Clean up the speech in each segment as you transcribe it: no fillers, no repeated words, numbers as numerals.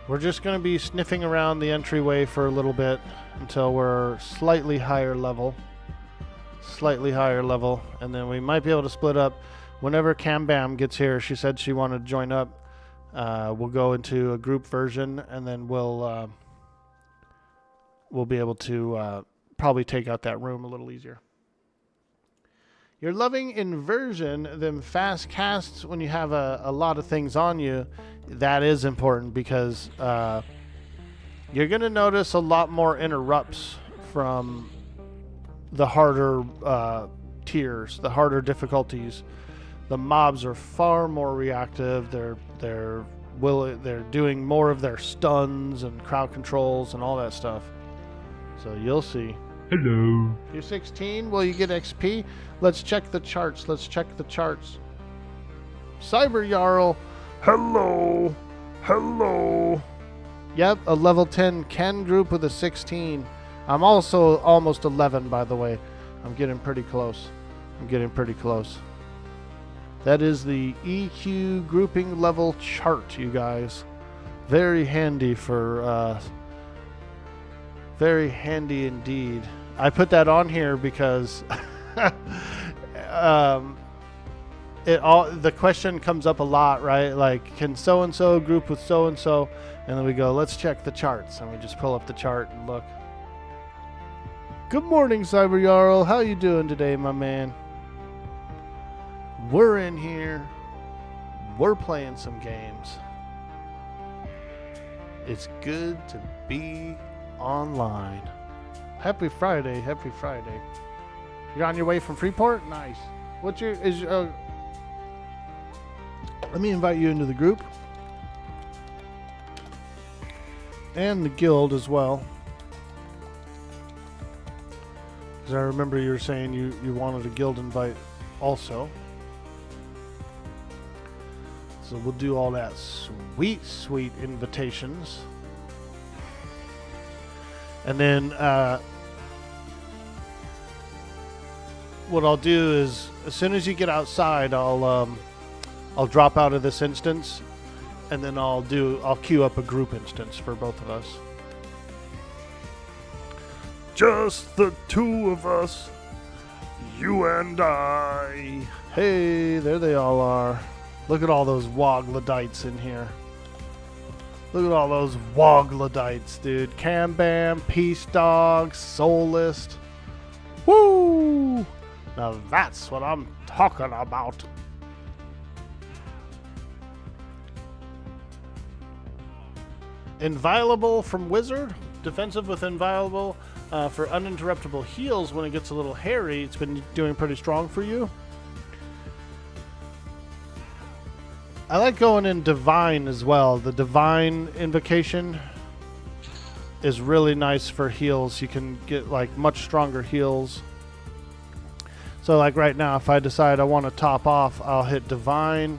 We're just going to be sniffing around the entryway for a little bit until we're slightly higher level. And then we might be able to split up. Whenever Kambam gets here, she said she wanted to join up. We'll go into a group version, and then we'll be able to probably take out that room a little easier. You're loving inversion, them fast casts when you have a lot of things on you. That is important because you're going to notice a lot more interrupts from the harder tiers, the harder difficulties. The mobs are far more reactive. They're doing more of their stuns and crowd controls and all that stuff. So you'll see. Hello. You're 16. Will you get XP? Let's check the charts. Cyber Jarl. Hello. Yep, a level 10 Ken group with a 16. I'm also almost 11, by the way. I'm getting pretty close. That is the EQ grouping level chart, you guys. Very handy indeed. I put that on here because the question comes up a lot, right? Like, can so-and-so group with so-and-so? And then we go, let's check the charts. And we just pull up the chart and look. Good morning, Cyber Jarl. How you doing today, my man? We're in here. We're playing some games. It's good to be online. Happy Friday. You're on your way from Freeport? Nice. Let me invite you into the group. And the guild as well. Because I remember you were saying you wanted a guild invite also. So we'll do all that sweet invitations. And then what I'll do is, as soon as you get outside, I'll drop out of this instance, and then I'll queue up a group instance for both of us. Just the two of us, you and I. Hey, there they all are. Look at all those Woglodites in here. Look at all those Woglodites, dude. Kambam, Peace Dog, Soulist. Woo! Now that's what I'm talking about. Inviolable from Wizard. Defensive with Inviolable for uninterruptible heals when it gets a little hairy. It's been doing pretty strong for you. I like going in Divine as well. The Divine Invocation is really nice for heals. You can get like much stronger heals. So like right now, if I decide I want to top off, I'll hit Divine,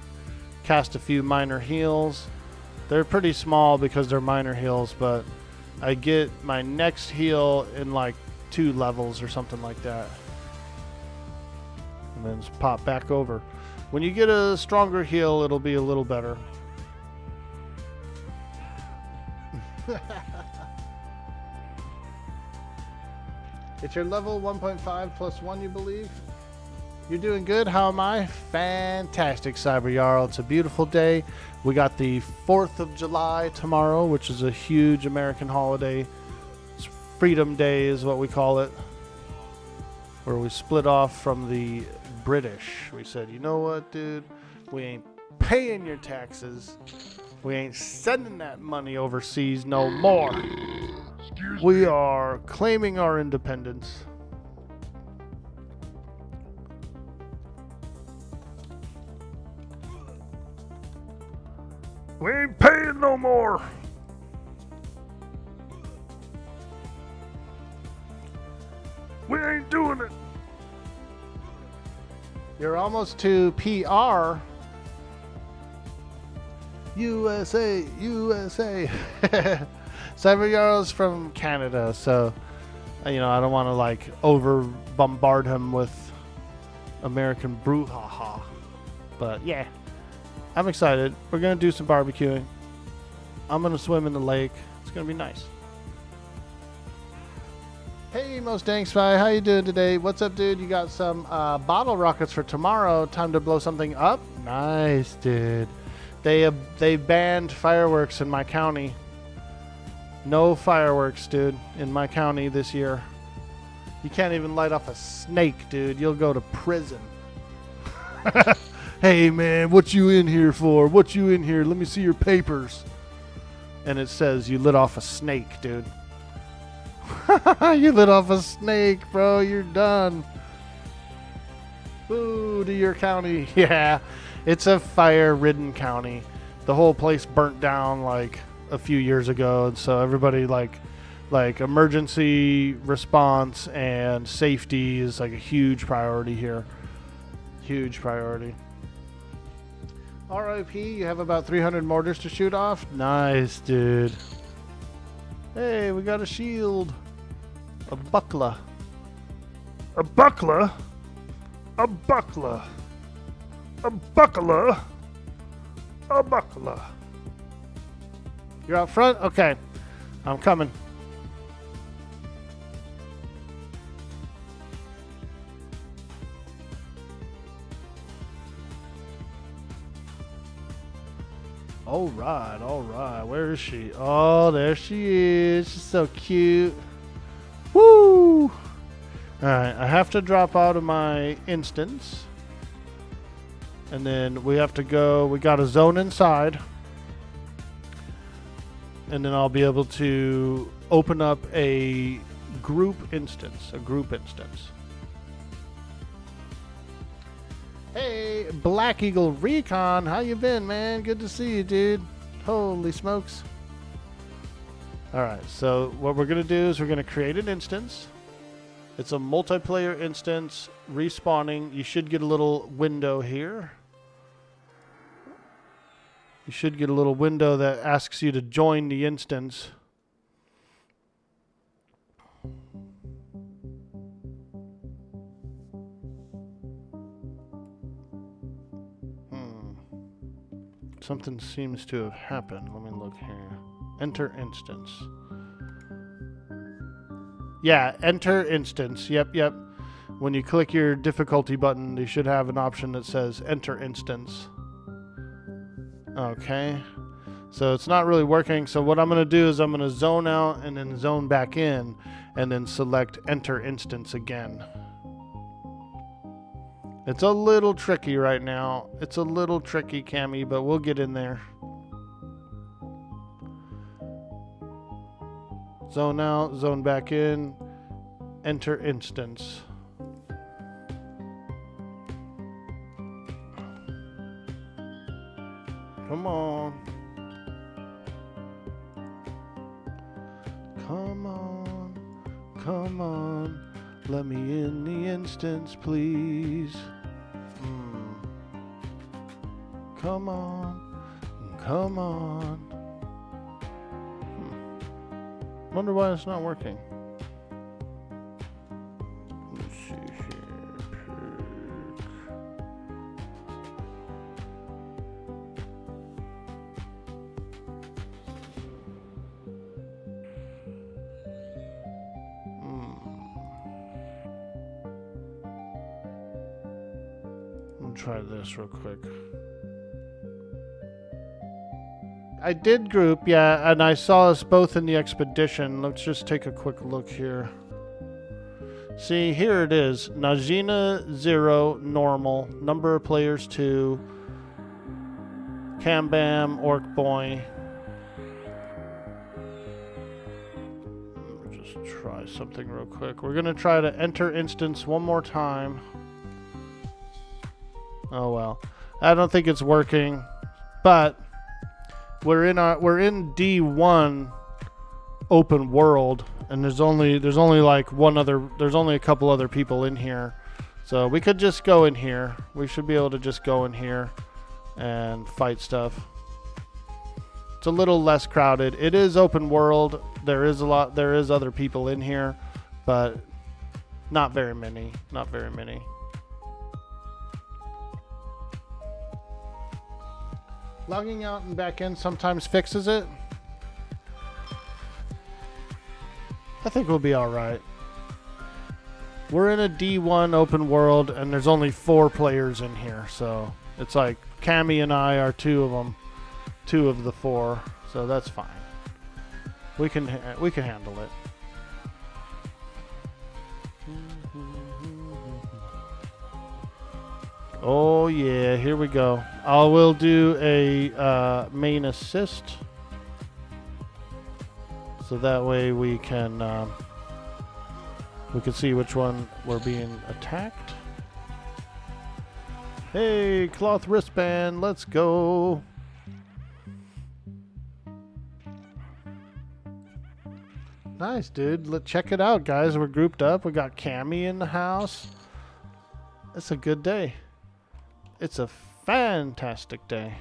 cast a few minor heals. They're pretty small because they're minor heals, but I get my next heal in like 2 levels or something like that. And then just pop back over. When you get a stronger heal, it'll be a little better. It's your level 1.5 plus 1, you believe? You're doing good. How am I? Fantastic, Cyber Jarl. It's a beautiful day. We got the 4th of July tomorrow, which is a huge American holiday. It's Freedom Day is what we call it, where we split off from the British. We said, you know what, dude? We ain't paying your taxes. We ain't sending that money overseas no more. We are claiming our independence. We ain't paying no more. We ain't doing it. You're almost to PR. USA. Cyber Jarl's from Canada, so I don't want to like over bombard him with American brouhaha. But yeah, I'm excited. We're gonna do some barbecuing. I'm gonna swim in the lake. It's gonna be nice. Hey, Most Dang Spy, how you doing today? What's up, dude? You got some bottle rockets for tomorrow. Time to blow something up? Nice, dude. They banned fireworks in my county. No fireworks, dude, in my county this year. You can't even light off a snake, dude. You'll go to prison. Hey, man, what you in here for? What you in here? Let me see your papers. And it says you lit off a snake, dude. You lit off a snake, bro. You're done. Boo to your county. Yeah, it's a fire-ridden county. The whole place burnt down like a few years ago, and so everybody like emergency response and safety is like a huge priority here. Huge priority. RIP, you have about 300 mortars to shoot off? Nice, dude. Hey, we got a shield. A buckler. A buckler? A buckler. A buckler. A buckler. You're out front? Okay. I'm coming. All right. Where is she? Oh, there she is. She's so cute. Woo! All right, I have to drop out of my instance. And then we have to go. We got a zone inside. And then I'll be able to open up a group instance. Hey, Black Eagle Recon, how you been, man? Good to see you, dude. Holy smokes. All right, so what we're going to do is we're going to create an instance. It's a multiplayer instance, respawning. You should get a little window here. You should get a little window that asks you to join the instance. Something seems to have happened. Let me look here. Enter instance. Yeah, enter instance. Yep. When you click your difficulty button, you should have an option that says enter instance. Okay. So it's not really working. So what I'm going to do is I'm going to zone out and then zone back in and then select enter instance again. It's a little tricky right now. It's a little tricky, Cammy, but we'll get in there. Zone out, zone back in, enter instance. Come on. Come on. Come on. Let me in the instance, please. Come on. Come on. Wonder why it's not working. Let's see here. Let me try this real quick. I did group, yeah, and I saw us both in the expedition. Let's just take a quick look here. See, here it is. Najena 0, normal. Number of players 2. Kambam, Orc Boy. Let me just try something real quick. We're going to try to enter instance one more time. Oh, well. I don't think it's working, but we're in D1 open world, and there's only like there's only a couple other people in here, so we could just go in here. We should be able to just go in here and fight stuff. It's a little less crowded. It is open world. There is other people in here, but not very many. Logging out and back in sometimes fixes it. I think we'll be alright. We're in a D1 open world, and there's only 4 players in here, so it's like Cammy and I are 2 of them, 2 of the 4, so that's fine. We can handle it. Oh yeah, here we go. I will do a main assist, so that way we can see which one we're being attacked. Hey, cloth wristband, let's go. Nice, dude. Let's check it out, guys. We're grouped up. We got Cammy in the house. It's a good day. It's a fantastic day.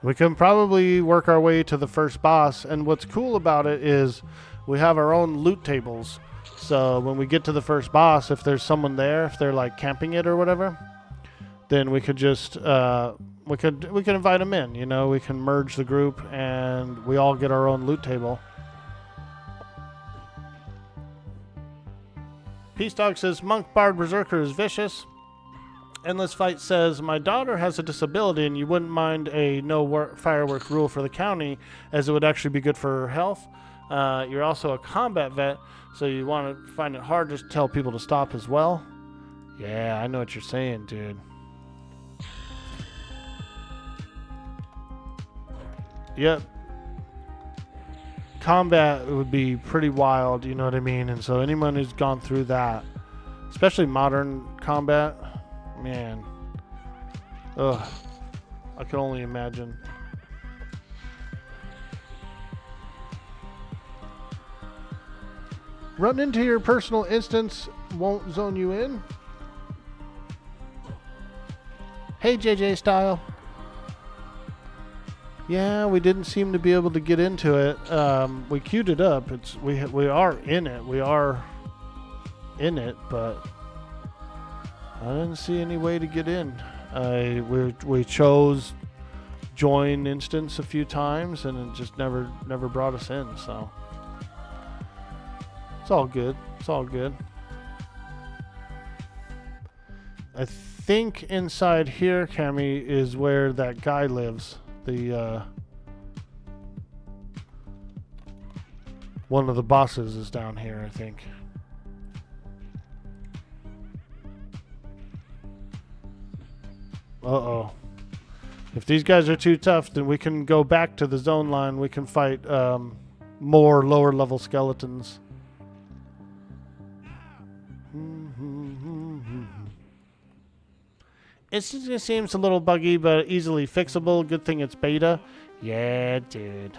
We can probably work our way to the first boss, and what's cool about it is we have our own loot tables. So when we get to the first boss, if there's someone there, if they're like camping it or whatever, then we could just we can invite them in. You know, we can merge the group, and we all get our own loot table. Peace Dog says, Monk Bard Berserker is vicious. Endless Fight says, my daughter has a disability and you wouldn't mind a no firework rule for the county as it would actually be good for her health. You're also a combat vet, so you want to find it hard to tell people to stop as well. Yeah, I know what you're saying, dude. Yep. Combat would be pretty wild, you know what I mean? And so anyone who's gone through that, especially modern combat, man, ugh, I can only imagine. Run into your personal instance won't zone you in. Hey, JJ Style. Yeah, we didn't seem to be able to get into it. We queued it up. We are in it. We are in it, but I didn't see any way to get in. We chose join instance a few times, and it just never brought us in. So it's all good. It's all good. I think inside here, Cammy, is where that guy lives. The one of the bosses is down here, I think. Uh-oh. If these guys are too tough, then we can go back to the zone line. We can fight more lower level skeletons. It just seems a little buggy, but easily fixable. Good thing it's beta. Yeah, dude.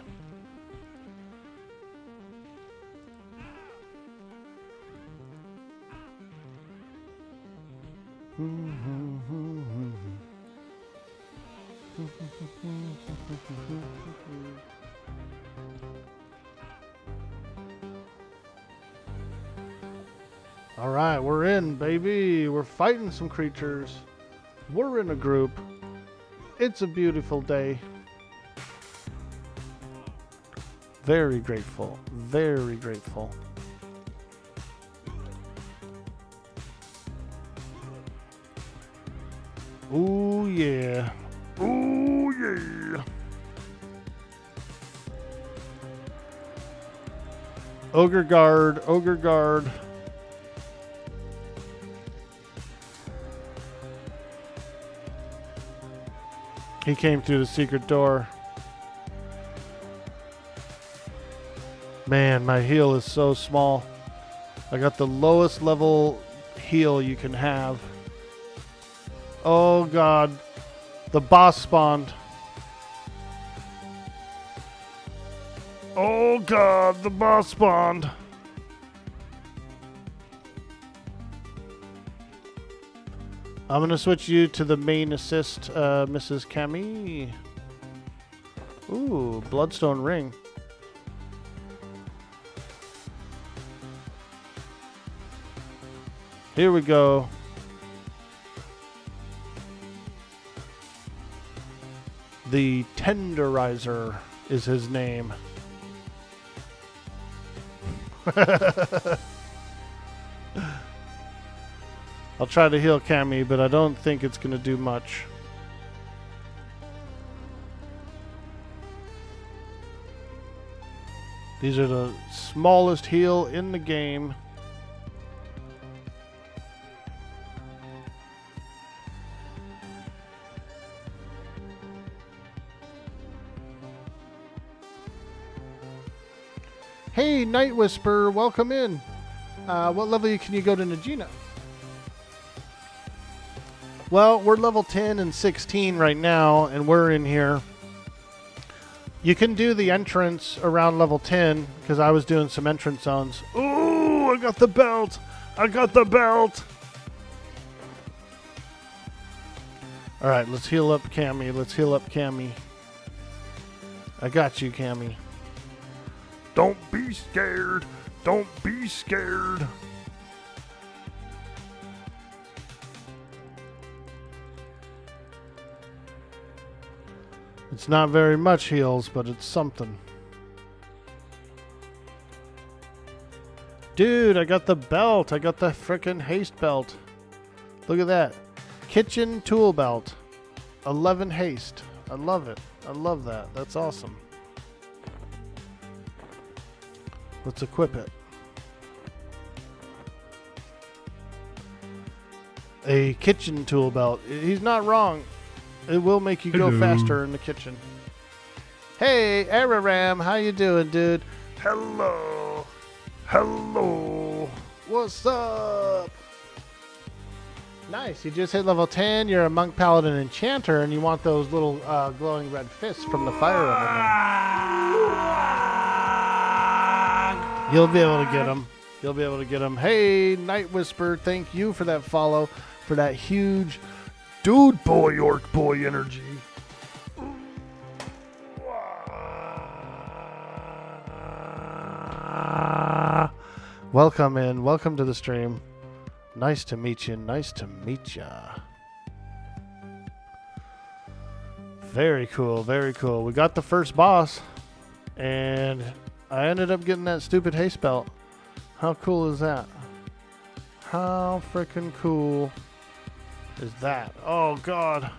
All right, we're in, baby. We're fighting some creatures. We're in a group. It's a beautiful day. Very grateful. Very grateful. Ooh, yeah. Ooh, yeah. Ogre guard. Ogre guard. He came through the secret door. Man, my heal is so small. I got the lowest level heal you can have. Oh god. The boss spawned. Oh god, the boss spawned. I'm going to switch you to the main assist, Mrs. Cammy. Ooh, Bloodstone Ring. Here we go. The Tenderizer is his name. I'll try to heal Cammy, but I don't think it's going to do much. These are the smallest heal in the game. Hey, Night Whisper, welcome in. What level can you go to Najena? Well, we're level 10 and 16 right now, and we're in here. You can do the entrance around level 10, because I was doing some entrance zones. Ooh, I got the belt! I got the belt! Alright, let's heal up Cammy. Let's heal up Cammy. I got you, Cammy. Don't be scared. Don't be scared. It's not very much heals, but it's something. Dude, I got the belt. I got the frickin' haste belt. Look at that. Kitchen tool belt. 11 haste. I love it. I love that. That's awesome. Let's equip it. A kitchen tool belt. He's not wrong. It will make you go faster in the kitchen. Hey, Araram, how you doing, dude? Hello. Hello. What's up? Nice. You just hit level 10. You're a monk, paladin, enchanter, and you want those little glowing red fists from the fire element. You'll be able to get them. You'll be able to get them. Hey, Night Whisper, thank you for that follow, for that huge dude boy, orc boy energy. Welcome in. Welcome to the stream. Nice to meet you. Nice to meet ya. Very cool. Very cool. We got the first boss, and I ended up getting that stupid haste belt. How cool is that? How freaking cool is that? Oh god.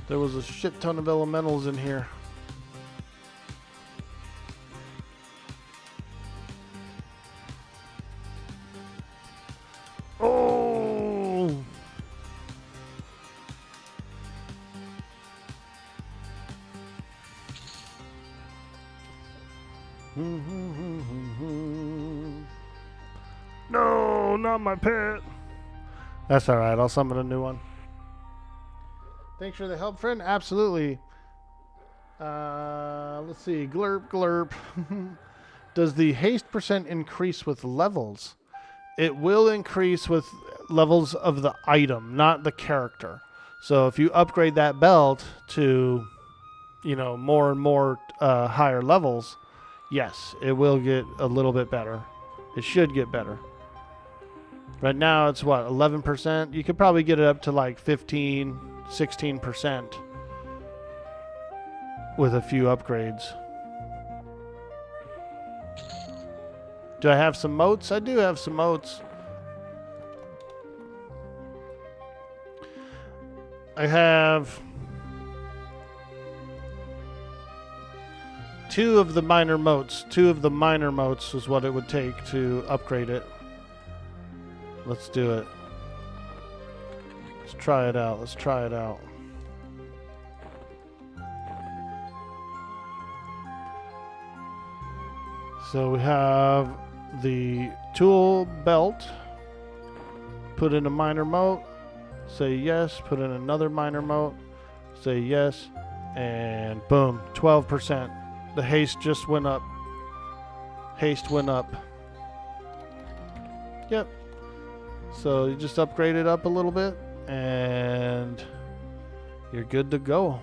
There was a shit ton of elementals in here. Oh! No, not my pet. That's alright, I'll summon a new one. Thanks for the help, friend. Absolutely. Let's see. Glurp, glurp. Does the haste percent increase with levels? It will increase with levels of the item, not the character. So if you upgrade that belt to, you know, more and more higher levels, yes, it will get a little bit better. It should get better. Right now it's what, 11%? You could probably get it up to like 15, 16% with a few upgrades. Do I have some motes? I do have some motes. I have 2 of the minor motes. 2 of the minor motes is what it would take to upgrade it. Let's do it. Let's try it out. Let's try it out. So we have the tool belt. Put in a minor mote. Say yes. Put in another minor mote. Say yes. And boom. 12%. The haste just went up. Haste went up. Yep. So you just upgrade it up a little bit and you're good to go.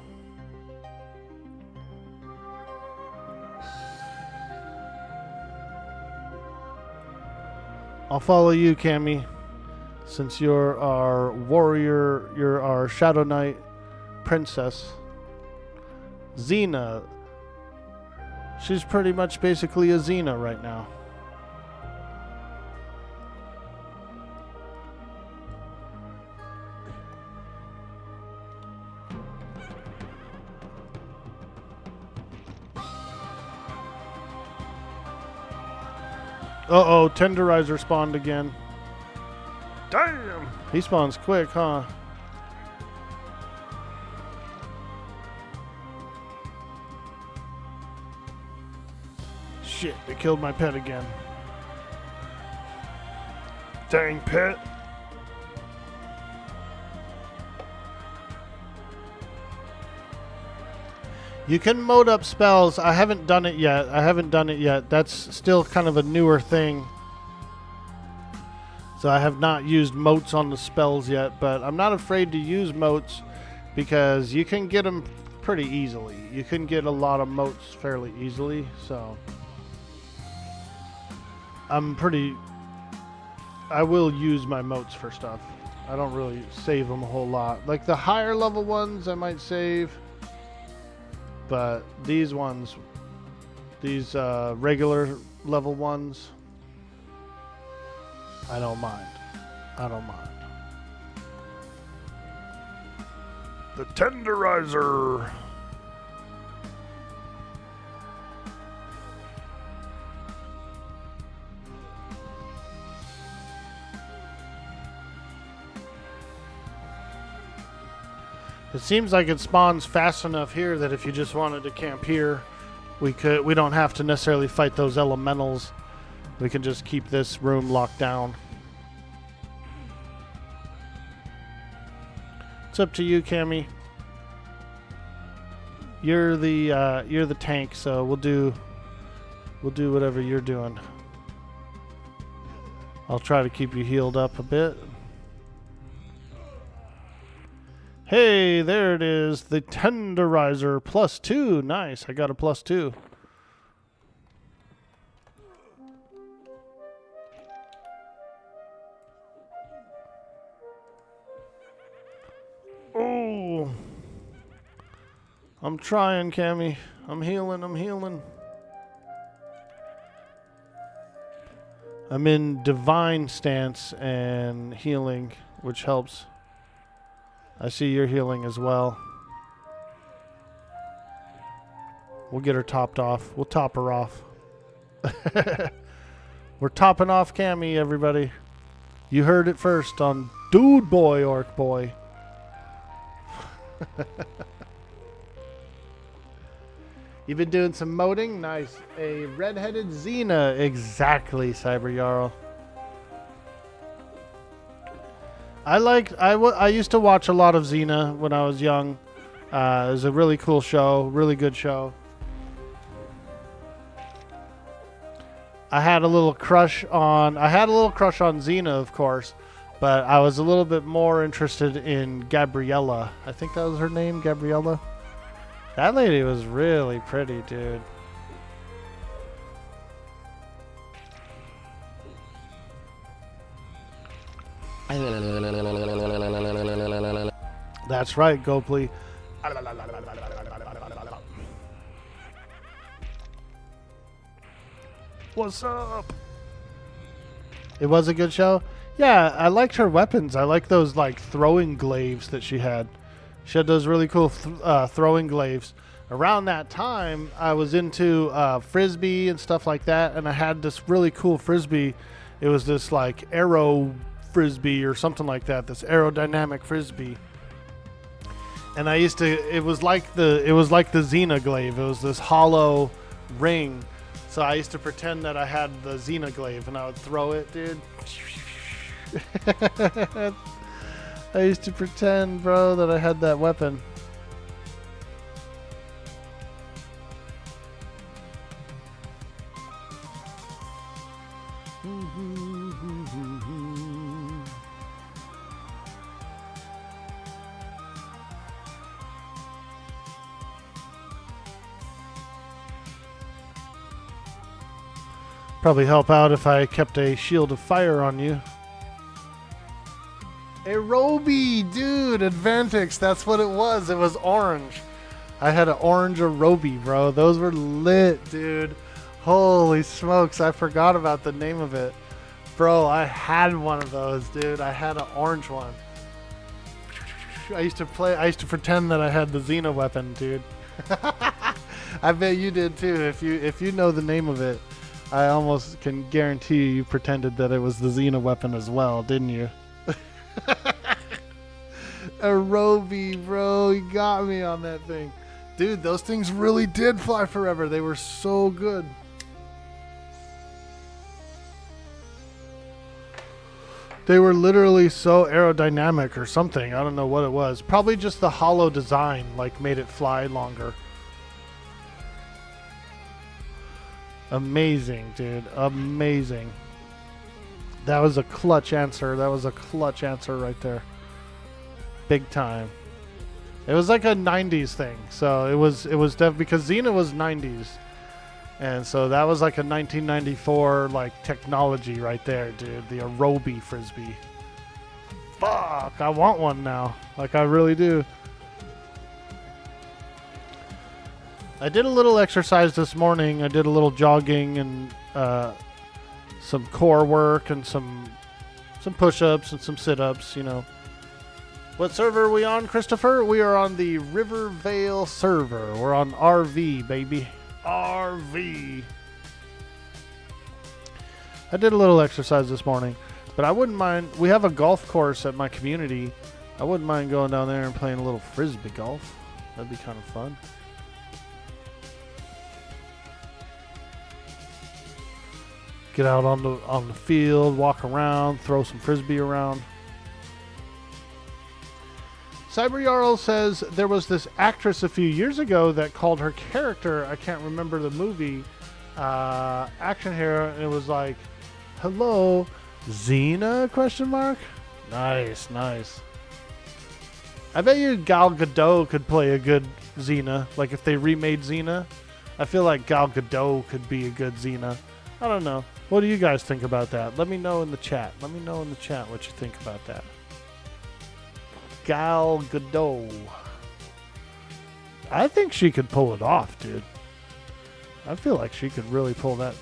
I'll follow you, Cammy, since you're our warrior, you're our Shadow Knight. princess. Xena. She's pretty much basically a Xena right now. Uh-oh, Tenderizer spawned again. Damn! He spawns quick, huh? Shit, they killed my pet again. Dang pet. You can mode up spells. I haven't done it yet. That's still kind of a newer thing. So I have not used motes on the spells yet, but I'm not afraid to use motes because you can get them pretty easily. You can get a lot of motes fairly easily, so I will use my motes for stuff. I don't really save them a whole lot. Like the higher level ones I might save. But these ones, these regular level ones, I don't mind. I don't mind. The Tenderizer. It seems like it spawns fast enough here that if you just wanted to camp here, we could. We don't have to necessarily fight those elementals. We can just keep this room locked down. It's up to you, Cammy. You're the tank, so we'll do whatever you're doing. I'll try to keep you healed up a bit. Hey, there it is. The Tenderizer +2. Nice. I got a +2. Oh. I'm trying, Cammy. I'm healing. I'm in divine stance and healing, which helps. I see you're healing as well. We'll get her topped off. We'll top her off. We're topping off Cammy, everybody. You heard it first on Dude Boy Orc Boy. You've been doing some moding? Nice. A red-headed Xena. Exactly, Cyber Jarl. I used to watch a lot of Xena when I was young. It was a really cool show, really good show. I had a little crush on Xena, of course, but I was a little bit more interested in Gabriella. I think that was her name, Gabriella. That lady was really pretty, dude. That's right, Gopley. What's up? It was a good show? Yeah, I liked her weapons. I like those like throwing glaives that she had. She had those really cool throwing glaives. Around that time, I was into frisbee and stuff like that, and I had this really cool frisbee. It was this like arrow frisbee or something like that. This aerodynamic frisbee. And I used to. It was like the Xena glaive. It was this hollow ring. So I used to pretend that I had the Xena glaive, and I would throw it, dude. I used to pretend, bro, that I had that weapon. Probably help out if I kept a shield of fire on you. Aerobi, dude, Advantix, that's what it was. It was orange. I had an orange Aerobi, bro. Those were lit, dude. Holy smokes, I forgot about the name of it. Bro, I had one of those, dude. I had an orange one. I used to pretend that I had the Xena weapon, dude. I bet you did too. If you know the name of it, I almost can guarantee you pretended that it was the Xena weapon as well, didn't you? Aerobi, bro, you got me on that thing. Dude, those things really did fly forever. They were so good. They were literally so aerodynamic or something. I don't know what it was. Probably just the hollow design like made it fly longer. Amazing, dude. Amazing. That was a clutch answer. That was a clutch answer right there. Big time. It was like a 90s thing. So it was because Xena was 90s. And so that was like a 1994 like technology right there, dude. The Aerobi frisbee. Fuck, I want one now. Like I really do. I did a little exercise this morning. I did a little jogging and some core work and some push-ups and some sit-ups, you know. What server are we on, Christopher? We are on the Rivervale server. We're on RV, baby. RV. I did a little exercise this morning, but I wouldn't mind. We have a golf course at my community. I wouldn't mind going down there and playing a little frisbee golf. That'd be kind of fun. Get out on the field, walk around, throw some frisbee around. Cyber Jarl says there was this actress a few years ago that called her character, I can't remember the movie, action hero, and it was like, hello, Xena, question mark? Nice, nice. I bet you Gal Gadot could play a good Xena, like if they remade Xena. I feel like Gal Gadot could be a good Xena. I don't know. What do you guys think about that? Let me know in the chat. Let me know in the chat what you think about that. Gal Gadot. I think she could pull it off, dude. I feel like she could really pull that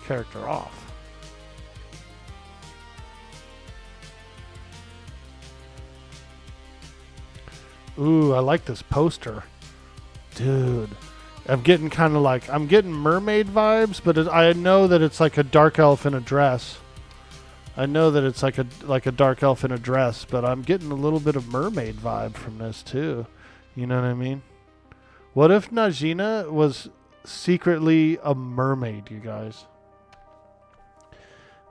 character off. Ooh, I like this poster. Dude. I'm getting kind of like, I'm getting mermaid vibes, but I know that it's like a dark elf in a dress. I know that it's like a dark elf in a dress, but I'm getting a little bit of mermaid vibe from this too. You know what I mean? What if Najena was secretly a mermaid, you guys?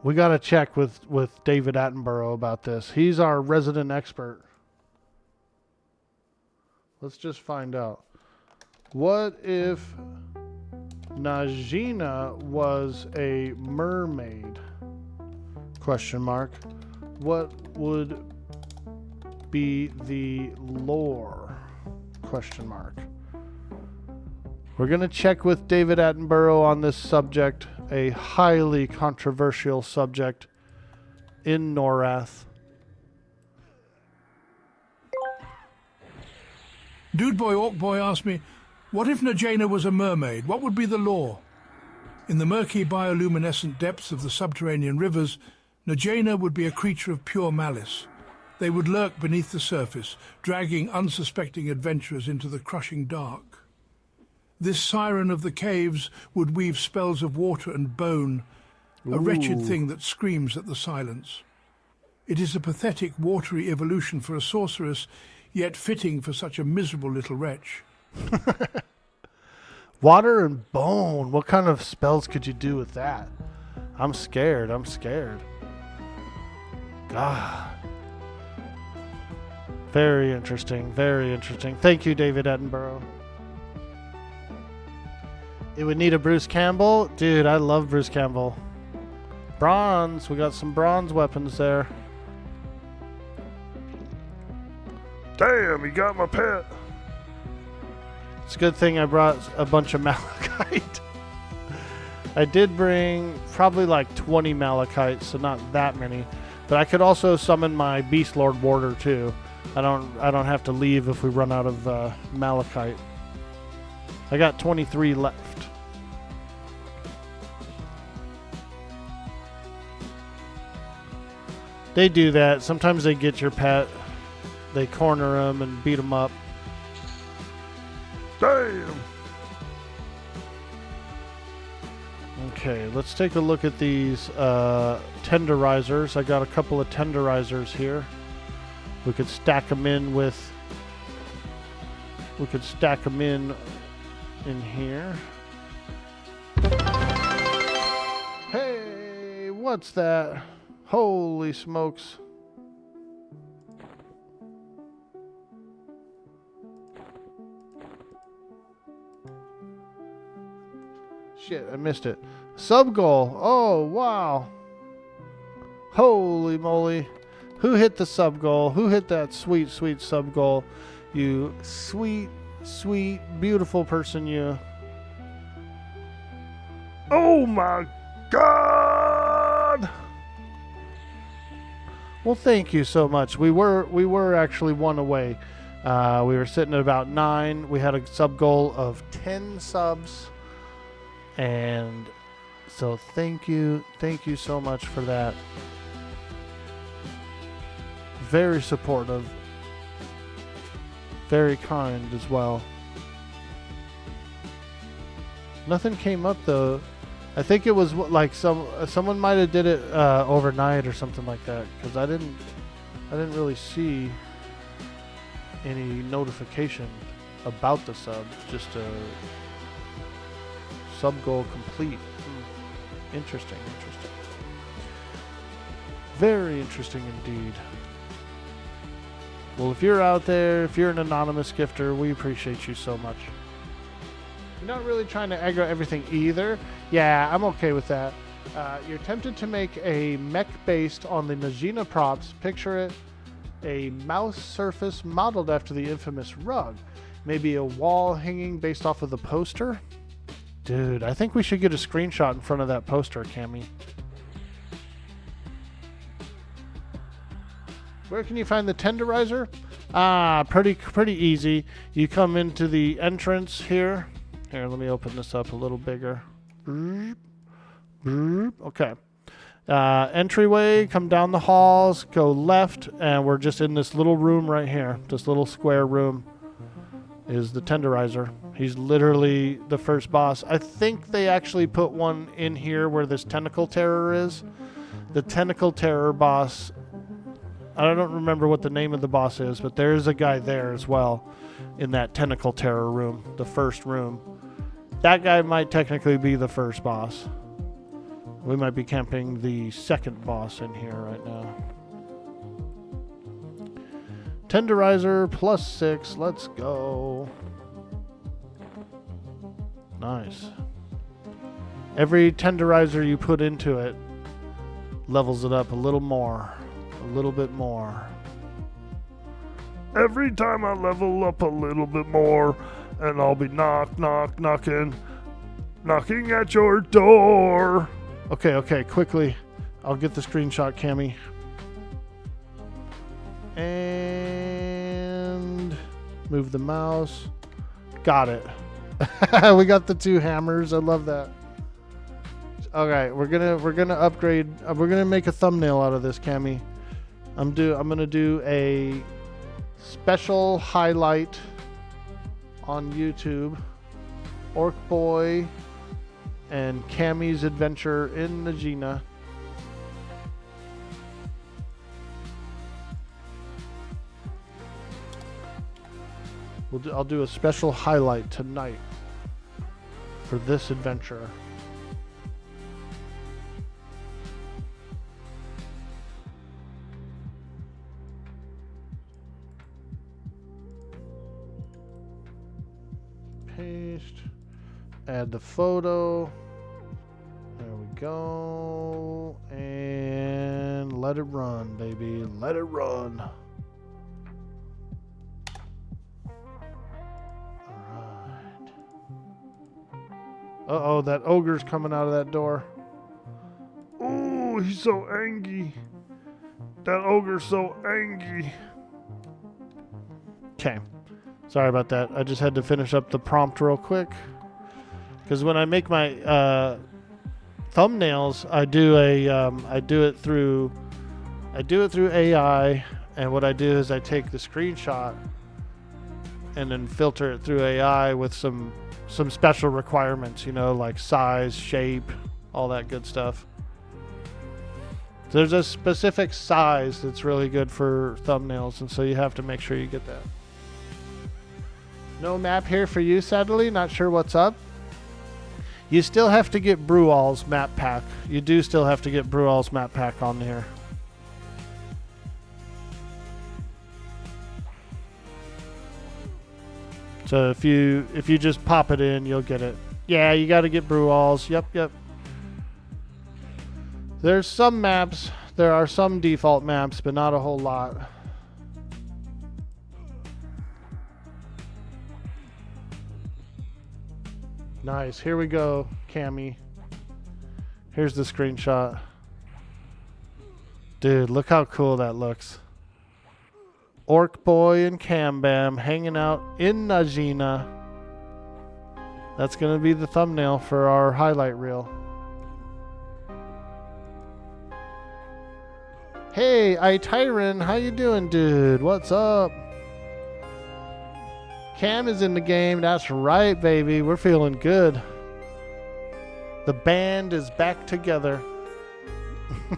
We got to check with David Attenborough about this. He's our resident expert. Let's just find out. What if Najena was a mermaid? Question mark. What would be the lore? Question mark. We're going to check with David Attenborough on this subject, a highly controversial subject in Norath. Dude Boy Orc Boy asked me, what if Najena was a mermaid? What would be the lore? In the murky bioluminescent depths of the subterranean rivers, Najena would be a creature of pure malice. They would lurk beneath the surface, dragging unsuspecting adventurers into the crushing dark. This siren of the caves would weave spells of water and bone, a wretched thing that screams at the silence. It is a pathetic, watery evolution for a sorceress, yet fitting for such a miserable little wretch. Water and bone. What kind of spells could you do with that? I'm scared. I'm scared. God. Very interesting. Very interesting. Thank you, David Attenborough. It would need a Bruce Campbell. Dude, I love Bruce Campbell. Bronze. We got some bronze weapons there. Damn, you got my pet. It's a good thing I brought a bunch of malachite. I did bring probably like 20 Malachites, so not that many. But I could also summon my Beast Lord Warder too. I don't have to leave if we run out of Malachite. I got 23 left. They do that. Sometimes they get your pet. They corner them and beat them up. Damn! Okay, let's take a look at these tenderizers. I got a couple of tenderizers here. We could stack them in with... We could stack them in here. Hey, what's that? Holy smokes. Shit, I missed it. Sub goal. Oh, wow. Holy moly. Who hit the sub goal? Who hit that sweet, sweet sub goal? You sweet, sweet, beautiful person, you. Oh my God. Well, thank you so much. We were actually one away. We were sitting at about 9. We had a sub goal of 10 subs. And so thank you so much for that. Very supportive, very kind as well. Nothing came up though. I think it was like someone might have did it overnight or something like that, because I didn't really see any notification about the sub. Just a sub goal complete. Interesting. Very interesting indeed. Well, if you're out there, if you're an anonymous gifter, we appreciate you so much. You're not really trying to aggro everything either. Yeah, I'm okay with that. You're tempted to make a mech based on the Najena props. Picture it, a mouse surface modeled after the infamous rug. Maybe a wall hanging based off of the poster. Dude, I think we should get a screenshot in front of that poster, Cammy. Where can you find the tenderizer? Pretty easy. You come into the entrance here. Here, let me open this up a little bigger. Okay. Entryway, come down the halls, go left, and we're just in this little room right here. This little square room is the tenderizer. He's literally the first boss. I think they actually put one in here where this tentacle terror is. The tentacle terror boss, I don't remember what the name of the boss is, but there is a guy there as well in that tentacle terror room, the first room. That guy might technically be the first boss. We might be camping the second boss in here right now. Tenderizer +6. Let's go. Nice. Every tenderizer you put into it levels it up a little more. A little bit more. Every time I level up a little bit more, and I'll be knocking at your door. Okay, quickly. I'll get the screenshot, Cammy. And move the mouse. Got it. We got the 2 hammers. I love that. Okay, we're gonna upgrade. We're gonna make a thumbnail out of this, Cammy. I'm gonna do a special highlight on YouTube. Orc Boy and Cammy's adventure in Najena. I'll do a special highlight tonight for this adventure. Paste. Add the photo. There we go. And let it run, baby. Let it run. Uh-oh, that ogre's coming out of that door. Oh, he's so angry. That ogre's so angry. Okay. Sorry about that. I just had to finish up the prompt real quick. Because when I make my thumbnails, I do it through AI, and what I do is I take the screenshot and then filter it through AI with some special requirements, like size, shape, all that good stuff. There's a specific size that's really good for thumbnails, and so you have to make sure you get that. No map here for you, sadly. Not sure what's up. You still have to get Brewall's map pack. You do still have to get Brewall's map pack on here. So if you just pop it in, you'll get it. Yeah, you got to get Brewall's. Yep. There's some maps. There are some default maps, but not a whole lot. Nice. Here we go, Cammy. Here's the screenshot. Dude, look how cool that looks. Orc Boy and Kambam hanging out in Najena. That's going to be the thumbnail for our highlight reel. Hey, Tyron, how you doing, dude? What's up? Cam is in the game. That's right, baby. We're feeling good. The band is back together.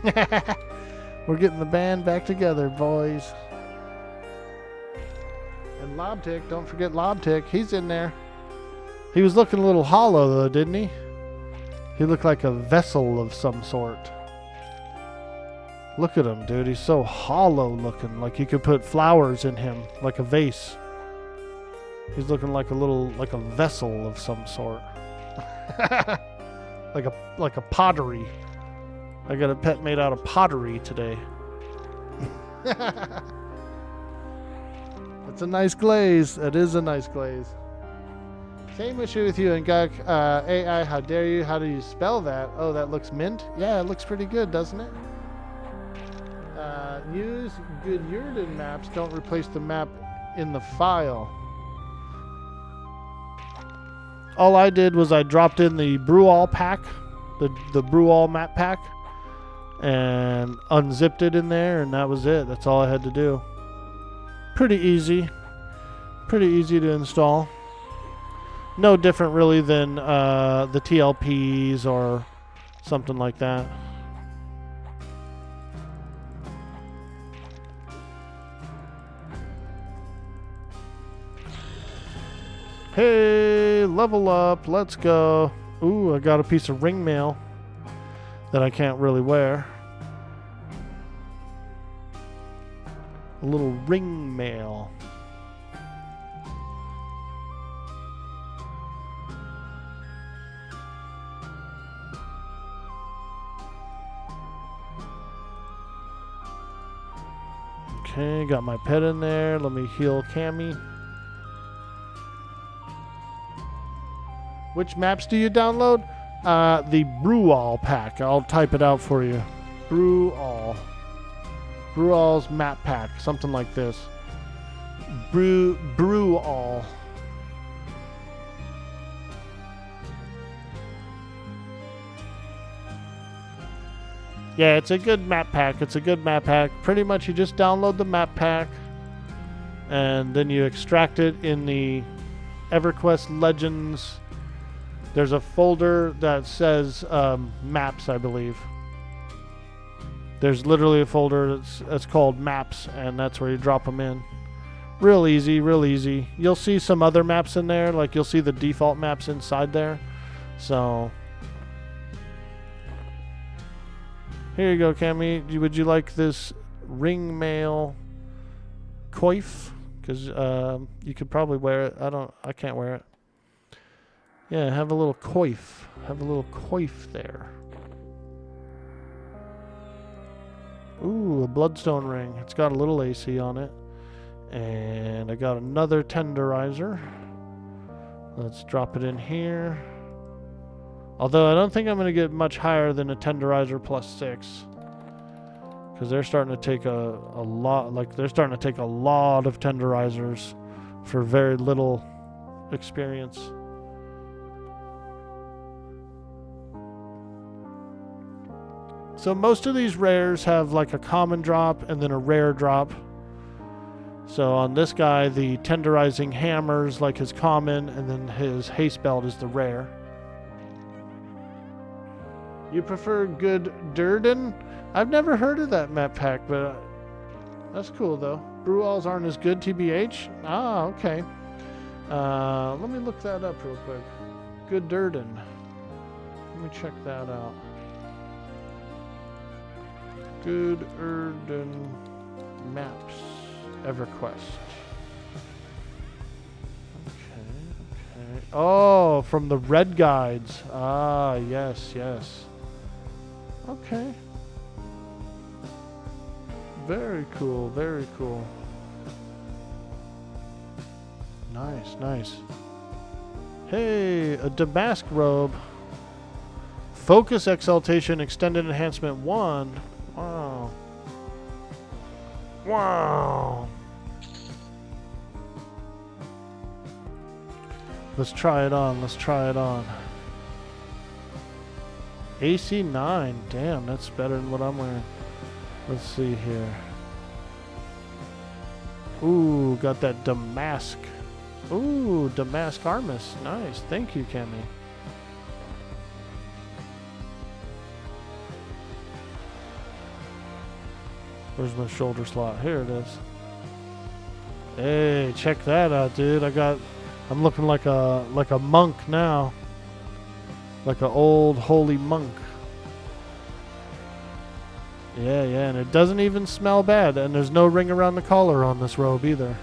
We're getting the band back together, boys. And Lobtick, don't forget Lobtick. He's in there. He was looking a little hollow, though, didn't he? He looked like a vessel of some sort. Look at him, dude. He's so hollow looking. Like you could put flowers in him, like a vase. He's looking like a vessel of some sort. like a pottery. I got a pet made out of pottery today. It's a nice glaze. It is a nice glaze. Same issue with you and Guk. AI, how dare you? How do you spell that? Oh, that looks mint? Yeah, it looks pretty good, doesn't it? Use good Yurden maps. Don't replace the map in the file. All I did was I dropped in the Brewall pack, the Brewall map pack, and unzipped it in there, and that was it. That's all I had to do. Pretty easy to install. No different really than the TLPs or something like that. Hey, level up, let's go. Ooh, I got a piece of ring mail that I can't really wear. A little ring mail. Okay, got my pet in there. Let me heal Cammy. Which maps do you download? The Brewall pack. I'll type it out for you. Brewall. Brewall's map pack. Something like this. Brewall. Yeah, it's a good map pack. It's a good map pack. Pretty much you just download the map pack and then you extract it in the Everquest Legends. There's a folder that says maps, I believe. There's literally a folder that's called maps, and that's where you drop them in. Real easy, real easy. You'll see some other maps in there, like you'll see the default maps inside there. So here you go, Cammy. Would you like this ring mail coif? Because you could probably wear it. I can't wear it. Yeah, have a little coif. Have a little coif there. Ooh, a bloodstone ring. It's got a little AC on it. And I got another tenderizer. Let's drop it in here. Although I don't think I'm going to get much higher than a tenderizer +6. Because they're starting to take a lot, like they're starting to take a lot of tenderizers for very little experience. So most of these rares have like a common drop and then a rare drop. So on this guy, the tenderizing hammers like his common, and then his haste belt is the rare. You prefer good Durden? I've never heard of that map pack, but that's cool though. Brew alls aren't as good, TBH? Ah, okay. Let me look that up real quick. Good Durden. Let me check that out. Good Durden maps. Everquest. Okay. Oh, from the red guides. Ah, yes. Okay. Very cool. Nice. Hey, a damask robe. Focus exaltation extended enhancement 1. Wow. Let's try it on. AC 9. Damn, that's better than what I'm wearing. Let's see here. Ooh, got that damask. Ooh, damask armis. Nice. Thank you, Kemi. Where's my shoulder slot? Here it is. Hey, check that out, dude. I'm looking like a monk now. Like an old holy monk. Yeah, and it doesn't even smell bad, and there's no ring around the collar on this robe either.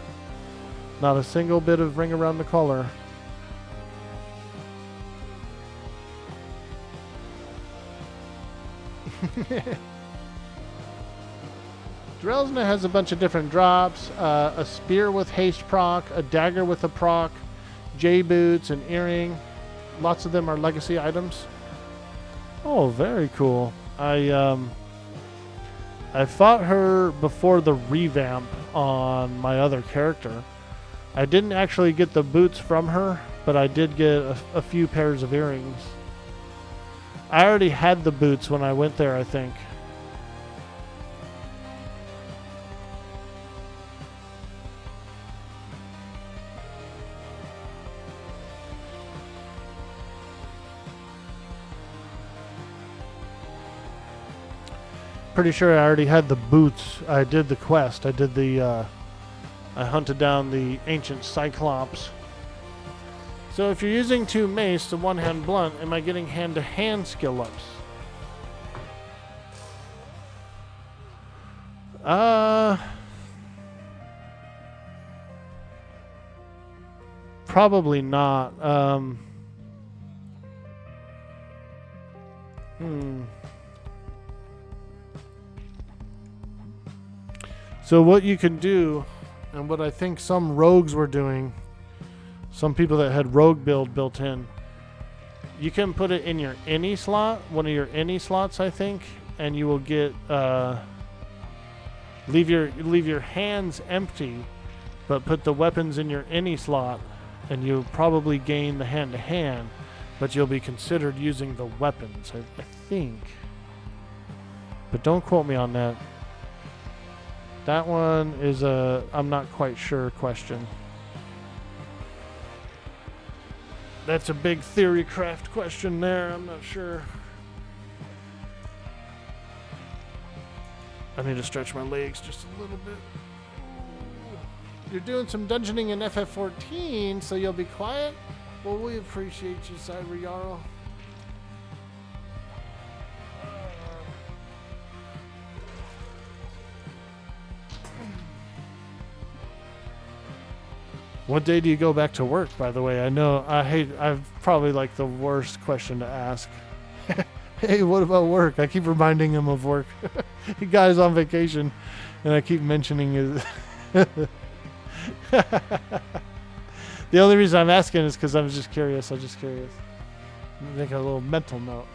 Not a single bit of ring around the collar. Drelsna has a bunch of different drops. A spear with haste proc, a dagger with a proc, J-boots, an earring. Lots of them are legacy items. Oh, very cool. I fought her before the revamp on my other character. I didn't actually get the boots from her, but I did get a few pairs of earrings. I already had the boots when I went there, I think. Pretty sure I already had the boots. I did the quest. I hunted down the ancient Cyclops. So if you're using 2 mace, the one-hand blunt, am I getting hand-to-hand skill ups? Probably not. So what you can do, and what I think some rogues were doing, some people that had rogue build built in, you can put it in your any slot, one of your any slots, I think, and you will get leave your hands empty, but put the weapons in your any slot, and you'll probably gain the hand to hand, but you'll be considered using the weapons, I think. But don't quote me on that. That one is a I'm not quite sure question. That's a big theory craft question there. I'm not sure. I need to stretch my legs just a little bit. You're doing some dungeoning in FF14, so you'll be quiet? Well, we appreciate you, Cyber Jarl. What day do you go back to work, by the way? I've probably like the worst question to ask. Hey, what about work? I keep reminding him of work. The guy's on vacation, and I keep mentioning his... The only reason I'm asking is because I'm just curious. Make a little mental note.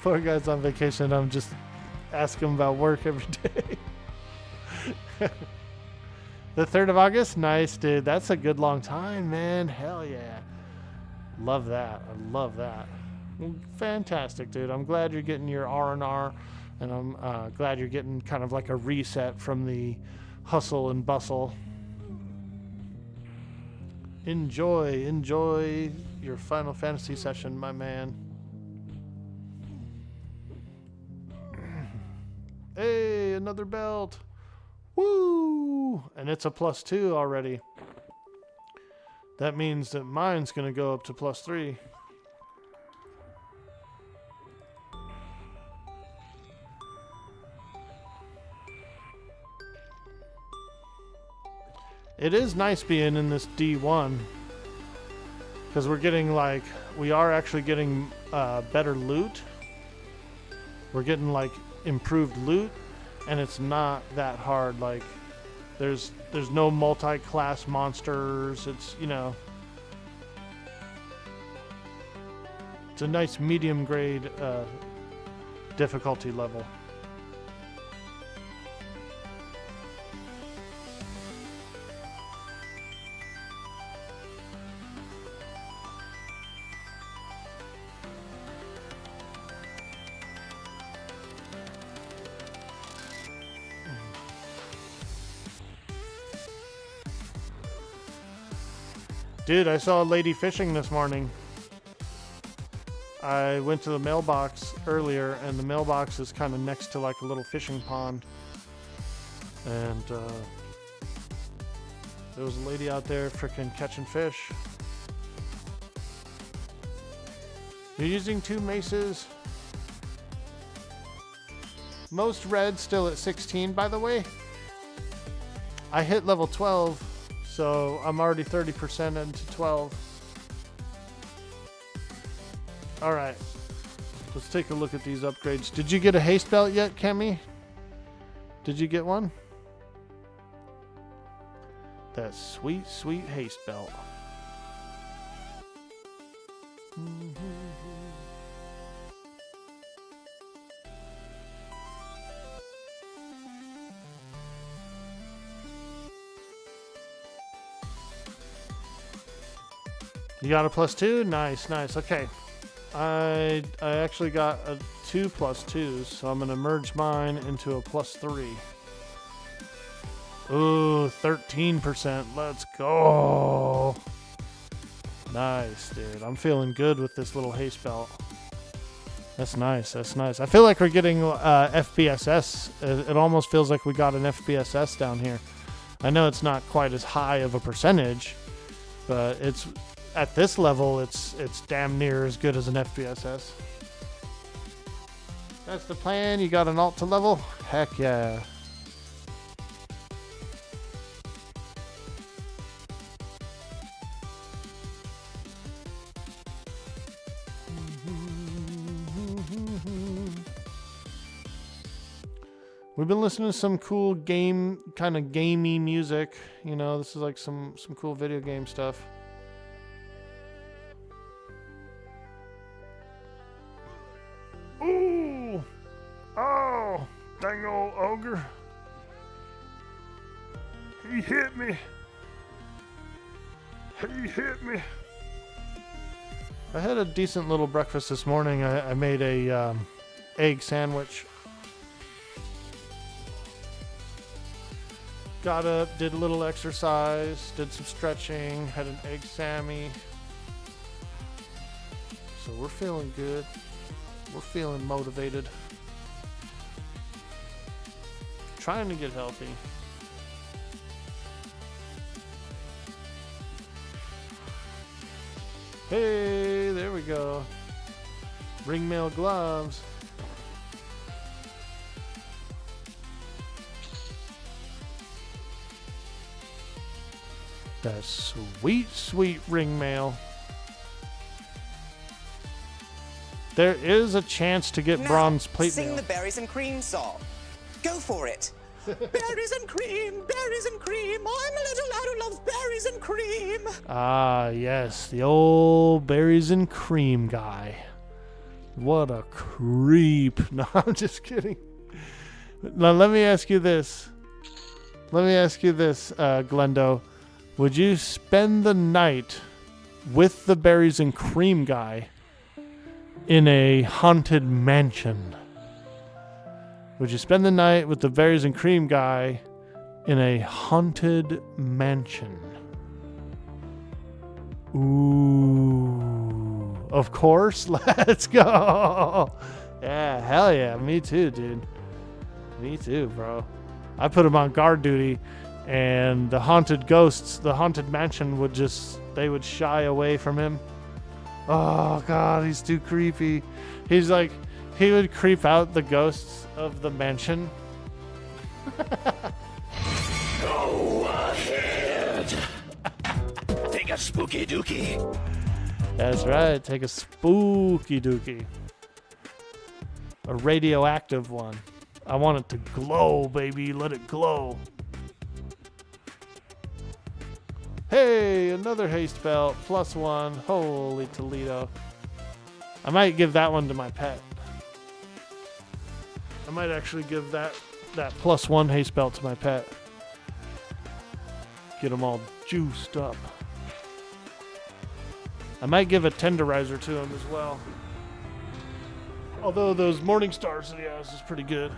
Poor guy's on vacation. I'm just asking him about work every day. The 3rd of August? Nice, dude. That's a good long time, man. Hell yeah. Love that. I love that. Well, fantastic, dude. I'm glad you're getting your R&R, and I'm glad you're getting kind of like a reset from the hustle and bustle. Enjoy your Final Fantasy session, my man. Hey, another belt. Woo! And it's a +2 already. That means that mine's going to go up to +3. It is nice being in this D1 because we're getting like, we are actually getting better loot. We're getting like improved loot, and it's not that hard. Like there's no multi-class monsters. It's, you know, it's a nice medium grade difficulty level. Dude, I saw a lady fishing this morning. I went to the mailbox earlier, and the mailbox is kind of next to like a little fishing pond. And there was a lady out there frickin' catching fish. You're using 2 maces. Most red still at 16, by the way. I hit level 12. So I'm already 30% into 12. All right, let's take a look at these upgrades. Did you get a haste belt yet, Kemi? Did you get one? That sweet, sweet haste belt. You got a +2? Nice, nice. Okay. I actually got a 2 +2s, so I'm going to merge mine into a +3. Ooh, 13%. Let's go. Nice, dude. I'm feeling good with this little haste belt. That's nice. That's nice. I feel like we're getting FPSS. It almost feels like we got an FPSS down here. I know it's not quite as high of a percentage, but it's... At this level, it's damn near as good as an FPSS. That's the plan. You got an alt to level? Heck yeah. We've been listening to some cool game, kind of gamey music. You know, this is like some cool video game stuff. Ooh! Oh! Dang old ogre! He hit me! He hit me! I had a decent little breakfast this morning. I made a egg sandwich. Got up, did a little exercise, did some stretching, had an egg Sammy. So we're feeling good. We're feeling motivated. Trying to get healthy. Hey, there we go. Ringmail gloves. That sweet, sweet ringmail. There is a chance to get now, bronze plate sing mail. the berries and cream song. Go for it. Berries and cream, berries and cream. I'm a little lad who loves berries and cream. Ah, yes, the old berries and cream guy. What a creep. No, I'm just kidding. Now, let me ask you this. Glendo. Would you spend the night with the berries and cream guy in a haunted mansion? Would you spend the night with the berries and cream guy in a haunted mansion? Ooh. Of course. Let's go. Yeah, hell yeah. Me too, dude. Me too, bro. I put him on guard duty, and the haunted ghosts, the haunted mansion they would shy away from him. Oh, God, he's too creepy. He's like, he would creep out the ghosts of the mansion. Go ahead. Take a spooky dookie. That's right. Take a spooky dookie. A radioactive one. I want it to glow, baby. Let it glow. Hey, another haste belt. +1. Holy Toledo. I might give that one to my pet. I might actually give that +1 haste belt to my pet. Get them all juiced up. I might give a tenderizer to him as well. Although those morning stars that he has is pretty good.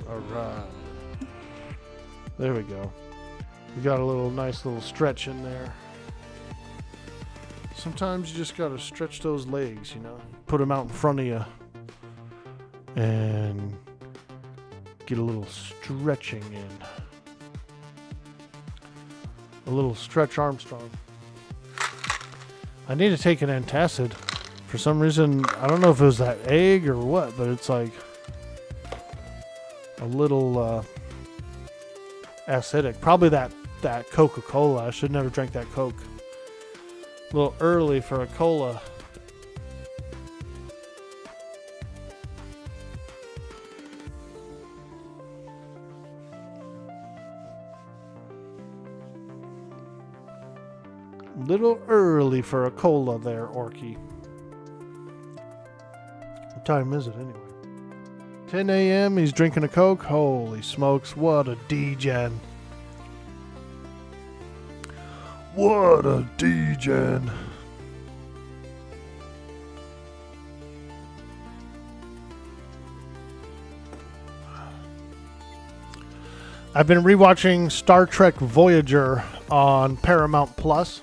Alright. There we go. We got a nice little stretch in there. Sometimes you just gotta stretch those legs, you know. Put them out in front of you. And get a little stretching in. A little stretch Armstrong. I need to take an antacid. For some reason, I don't know if it was that egg or what, but it's like a little acidic. Probably that Coca-Cola. I should never drink that Coke. A little early for a cola. Little early for a cola there, Orky. What time is it anyway? 10 a.m. He's drinking a Coke. Holy smokes, what a degen. What a degen. I've been rewatching Star Trek Voyager on Paramount Plus.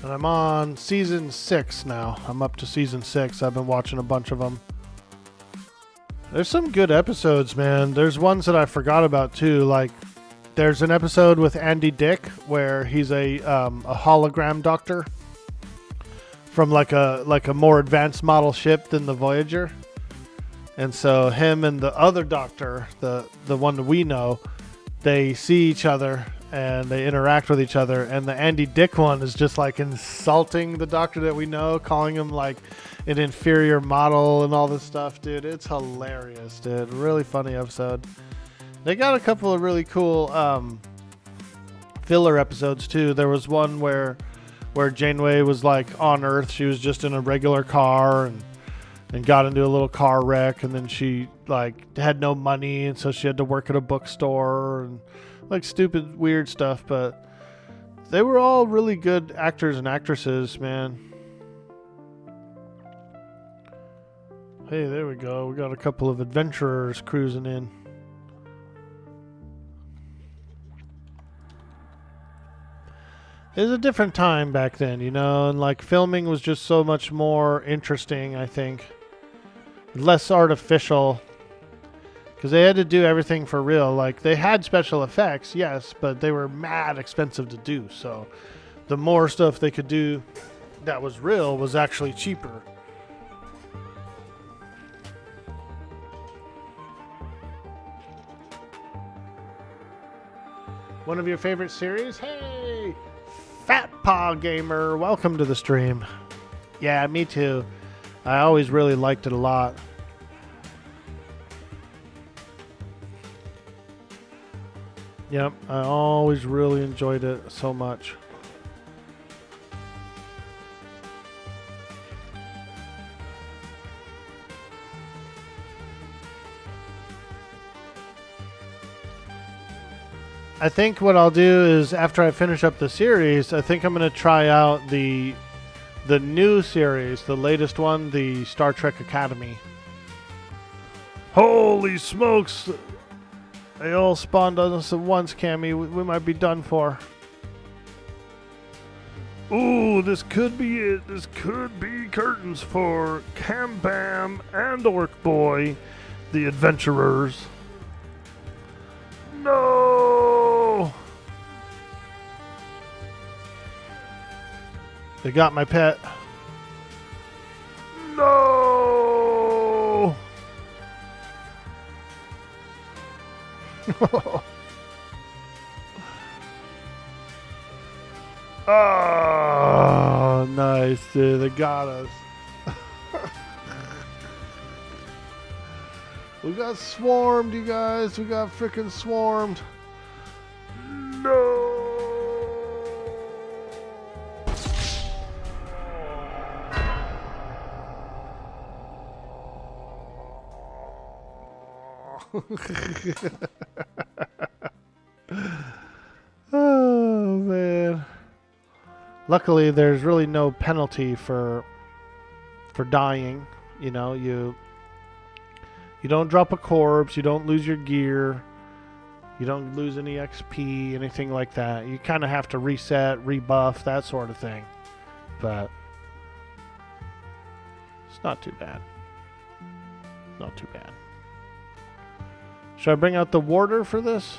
And I'm on season 6 now. I'm up to season 6. I've been watching a bunch of them. There's some good episodes, man. There's ones that I forgot about too. Like, there's an episode with Andy Dick where he's a hologram doctor from like a more advanced model ship than the Voyager. And so him and the other doctor, the one that we know, they see each other and they interact with each other. And the Andy Dick one is just like insulting the doctor that we know, calling him like an inferior model and all this stuff, dude. It's hilarious, dude. Really funny episode. They got a couple of really cool filler episodes too. There was one where Janeway was like on Earth. She was just in a regular car and got into a little car wreck, and then she like had no money, and so she had to work at a bookstore and like stupid weird stuff. But they were all really good actors and actresses, man. Hey, there we go. We got a couple of adventurers cruising in. It was a different time back then, you know, and like filming was just so much more interesting, I think. Less artificial. Because they had to do everything for real. Like, they had special effects, yes, but they were mad expensive to do, so the more stuff they could do that was real was actually cheaper. One of your favorite series? Hey, Fat Paw Gamer, welcome to the stream. Yeah, me too. I always really liked it a lot. Yep, I always really enjoyed it so much. I think what I'll do is after I finish up the series, I think I'm going to try out the new series, the latest one, the Star Trek Academy. Holy smokes! They all spawned on us at once, Cammy. We might be done for. Ooh, this could be it. This could be curtains for Kambam and Orc Boy, the adventurers. No! They got my pet. No! Oh, nice, dude. They got us. We got swarmed, you guys. We got freaking swarmed. No. Oh, man. Luckily, there's really no penalty for dying. You know, you don't drop a corpse, you don't lose your gear, you don't lose any XP, anything like that. You kind of have to reset, rebuff, that sort of thing. But it's not too bad. Not too bad. Should I bring out the warder for this?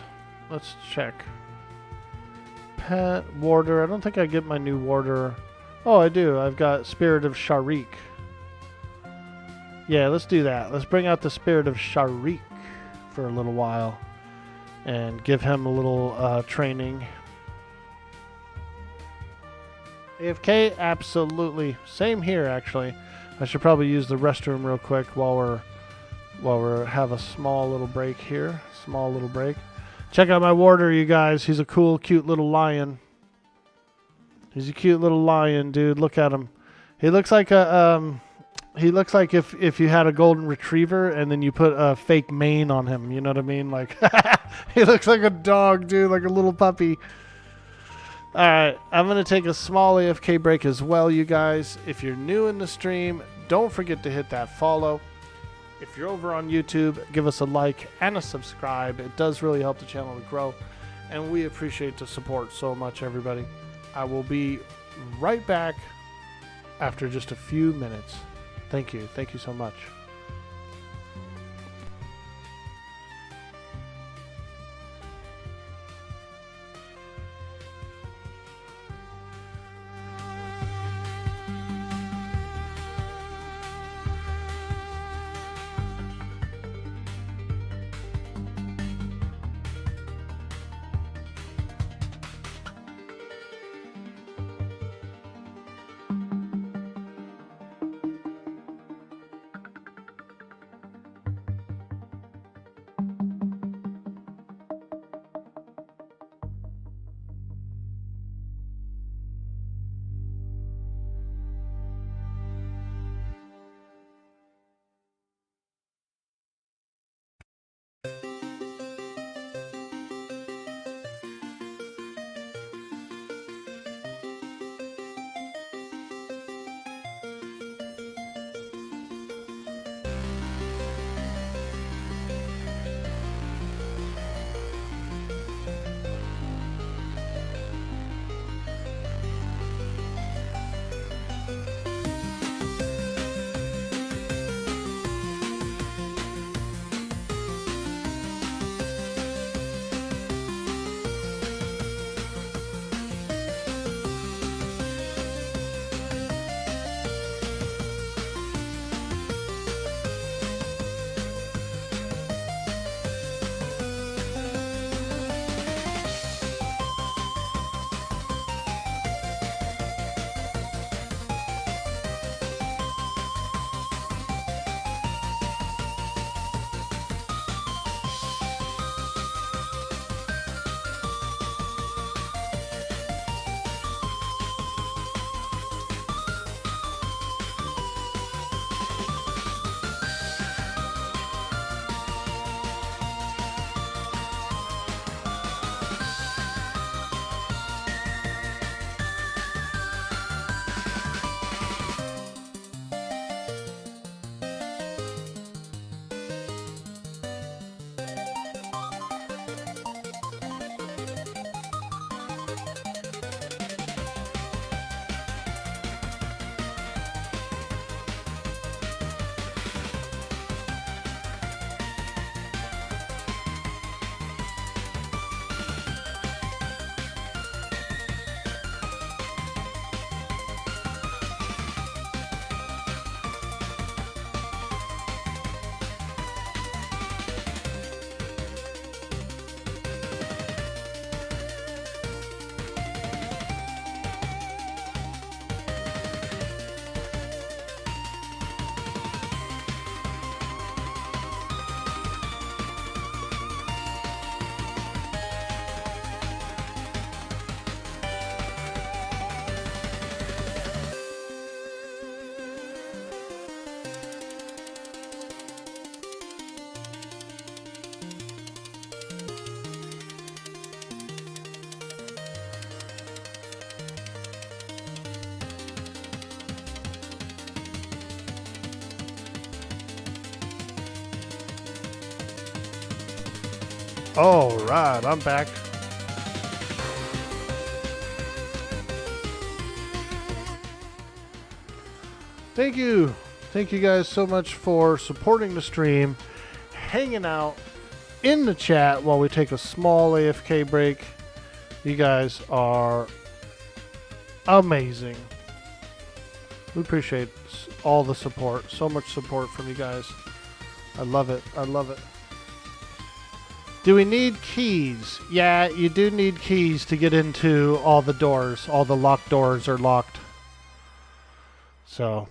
Let's check. Pet warder. I don't think I get my new warder. Oh, I do. I've got Spirit of Sharik. Yeah, let's do that. Let's bring out the Spirit of Sharik for a little while and give him a little training. AFK? Absolutely. Same here, actually. I should probably use the restroom real quick while we have a small little break here. Small little break. Check out my warder, you guys. He's a cool, cute little lion. He's a cute little lion, dude. Look at him. He looks like a he looks like if you had a golden retriever and then you put a fake mane on him. You know what I mean? Like he looks like a dog, dude, like a little puppy. All right, I'm going to take a small AFK break as well, you guys. If you're new in the stream, don't forget to hit that follow. If you're over on YouTube, give us a like and a subscribe. It does really help the channel to grow, and we appreciate the support so much, everybody. I will be right back after just a few minutes. Thank you. Thank you so much. All right, I'm back. Thank you. Thank you guys so much for supporting the stream, hanging out in the chat while we take a small AFK break. You guys are amazing. We appreciate all the support. So much support from you guys. I love it. I love it. Do we need keys? Yeah, you do need keys to get into all the doors. All the locked doors are locked. So,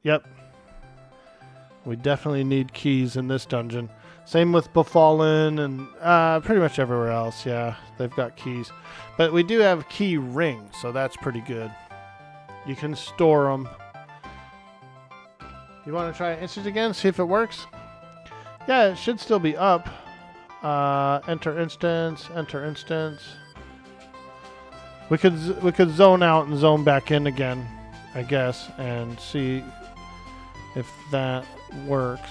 yep. We definitely need keys in this dungeon. Same with Befallen and pretty much everywhere else. Yeah, they've got keys. But we do have key rings, so that's pretty good. You can store them. You want to try instant again? See if it works? Yeah, it should still be up. Enter instance. Enter instance. We could zone out and zone back in again, I guess, and see if that works.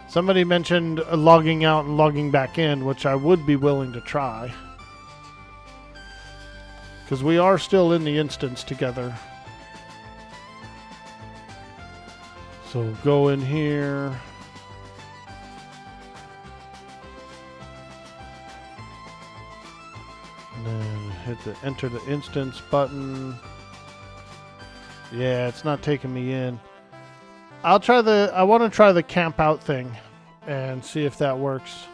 Somebody mentioned logging out and logging back in, which I would be willing to try. Because we are still in the instance together. So go in here. And then hit the enter the instance button. Yeah, it's not taking me in. I want to try the camp out thing and see if that works.